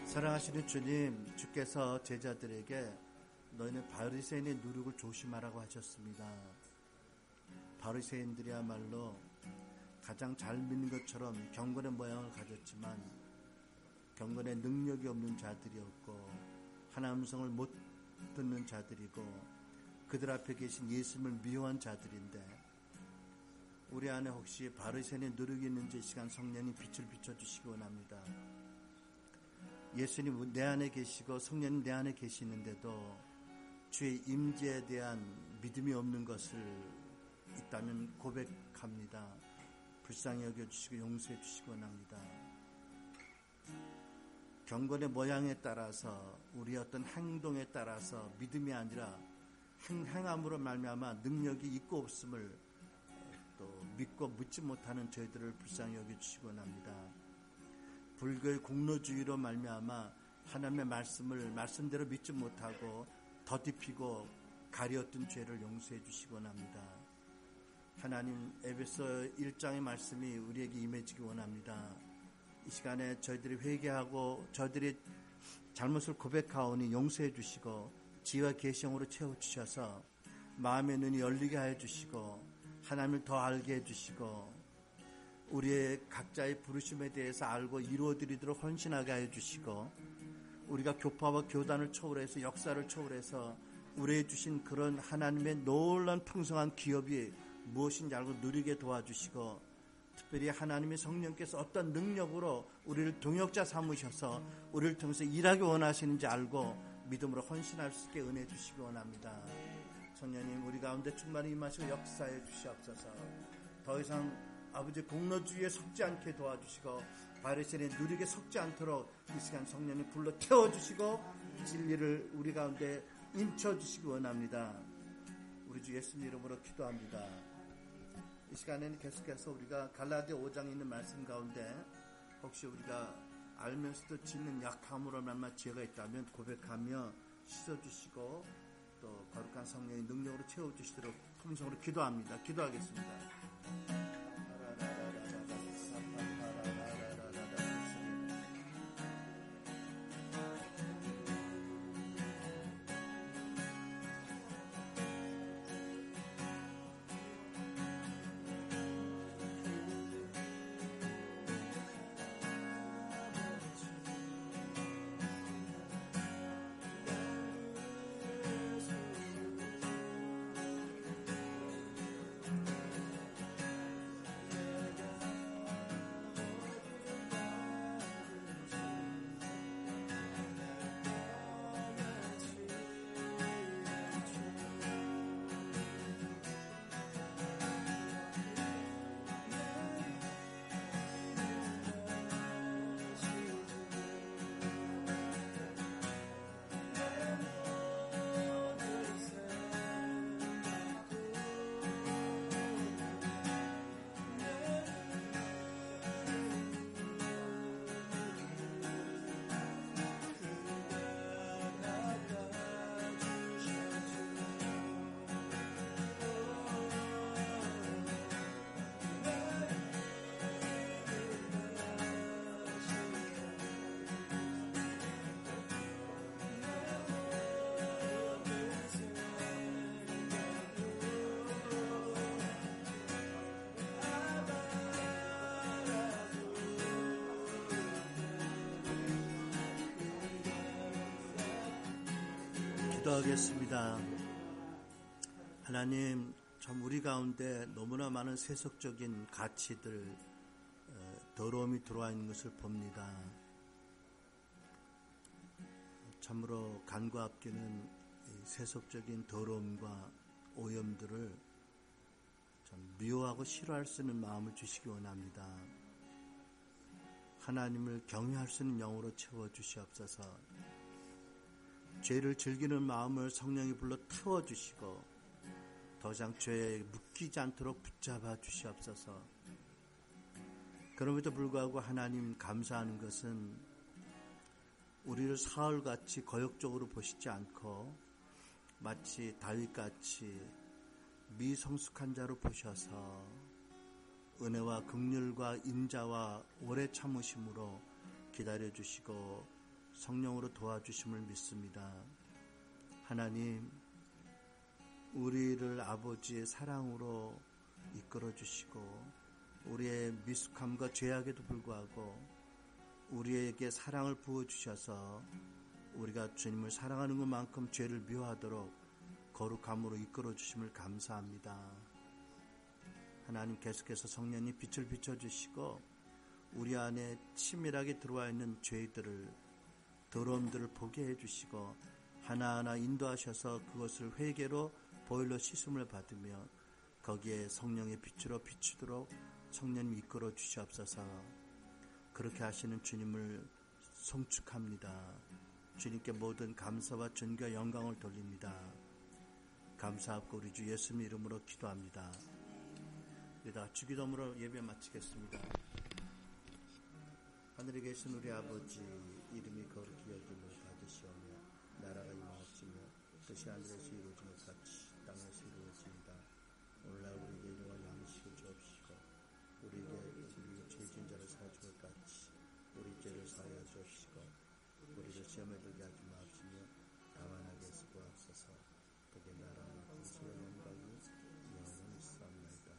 Speaker 3: 사랑하시는 주님, 주께서 제자들에게 너희는 바리새인의 누룩을 조심하라고 하셨습니다. 바리새인들이야말로 가장 잘 믿는 것처럼 경건의 모양을 가졌지만 경건의 능력이 없는 자들이었고 하나님 음성을 못 듣는 자들이고 그들 앞에 계신 예수님을 미워한 자들인데, 우리 안에 혹시 바리새인의 누룩이 있는지 이 시간 성령님 빛을 비춰주시기 원합니다. 예수님 내 안에 계시고 성령님 내 안에 계시는데도 주의 임재에 대한 믿음이 없는 것을 있다면 고백합니다. 불쌍히 여겨주시고 용서해 주시기 원합니다. 경건의 모양에 따라서 우리의 어떤 행동에 따라서 믿음이 아니라 행함으로 말미암아 능력이 있고 없음을 또 믿고 묻지 못하는 저희들을 불쌍히 여겨주시기 원합니다. 불교의 공로주의로 말미암아 하나님의 말씀을 말씀대로 믿지 못하고 더딥히고 가리었던 죄를 용서해 주시기 원합니다. 하나님, 에베소 1장의 말씀이 우리에게 임해지기 원합니다. 이 시간에 저희들이 회개하고 저희들이 잘못을 고백하오니 용서해 주시고 지혜와 계시형으로 채워주셔서 마음의 눈이 열리게 하여 주시고 하나님을 더 알게 해주시고 우리의 각자의 부르심에 대해서 알고 이루어드리도록 헌신하게 하여 주시고, 우리가 교파와 교단을 초월해서 역사를 초월해서 우리에게 주신 그런 하나님의 놀라운 풍성한 기업이 무엇인지 알고 누리게 도와주시고, 특별히 하나님의 성령께서 어떤 능력으로 우리를 동역자 삼으셔서 우리를 통해서 일하기 원하시는지 알고 믿음으로 헌신할 수 있게 은혜 주시기 원합니다. 성령님, 우리 가운데 충만히 임하시고 역사해 주시옵소서. 더 이상 아버지 공로주의에 속지 않게 도와주시고 바리새인의 누룩에 속지 않도록 이 시간 성령님 불러 태워주시고 진리를 우리 가운데 인쳐주시기 원합니다. 우리 주 예수님 이름으로 기도합니다. 이 시간에는 계속해서 우리가 갈라디아 5장에 있는 말씀 가운데 혹시 우리가 알면서도 짓는 약함으로 말미암아 죄가 있다면 고백하며 씻어주시고 또 거룩한 성령의 능력으로 채워주시도록 통성으로 기도합니다. 기도하겠습니다. 기도하겠습니다. 하나님, 참 우리 가운데 너무나 많은 세속적인 가치들, 더러움이 들어와 있는 것을 봅니다. 참으로 간과 합기는 세속적인 더러움과 오염들을 참 미워하고 싫어할 수 있는 마음을 주시기 원합니다. 하나님을 경외할 수 있는 영으로 채워주시옵소서. 죄를 즐기는 마음을 성령이 불러 태워주시고 더 이상 죄에 묶이지 않도록 붙잡아 주시옵소서. 그럼에도 불구하고 하나님 감사하는 것은 우리를 사울같이 거역적으로 보시지 않고 마치 다윗같이 미성숙한 자로 보셔서 은혜와 긍휼과 인자와 오래 참으심으로 기다려주시고 성령으로 도와주심을 믿습니다. 하나님, 우리를 아버지의 사랑으로 이끌어주시고 우리의 미숙함과 죄악에도 불구하고 우리에게 사랑을 부어주셔서 우리가 주님을 사랑하는 것만큼 죄를 미워하도록 거룩함으로 이끌어주심을 감사합니다. 하나님, 계속해서 성령님 빛을 비춰주시고 우리 안에 치밀하게 들어와 있는 죄들을, 더러움들을 보게 해주시고 하나하나 인도하셔서 그것을 회개로 보혈로 씻음을 받으며 거기에 성령의 빛으로 비추도록 성령님 이끌어 주시옵소서. 그렇게 하시는 주님을 송축합니다. 주님께 모든 감사와 존귀와 영광을 돌립니다. 감사하고 우리 주 예수님 이름으로 기도합니다. 우리가 주기도문으로 예배 마치겠습니다. 하늘에 계신 우리 아버지, 이름이 거룩히 여김을 받으시오며 나라가 임하옵시며 뜻이 하늘에서 이루어진 것 같이 땅에서 이루어집니다. 오늘날 우리에게 일용할 양식을 주옵시고 우리에게 우리 죄진 자를 사하여 줄 것 같이 우리 죄를 사하여 주옵시고 우리를 시험에 들게 하지 마옵시며 다만 악에서 구하옵소서. 그게 나라와 권세와 영광이 영원히 있사옵나이다.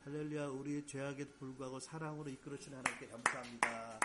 Speaker 3: 할렐루야. 우리의 죄악에도 불구하고 사랑으로 이끌어주신 하나님께 감사합니다.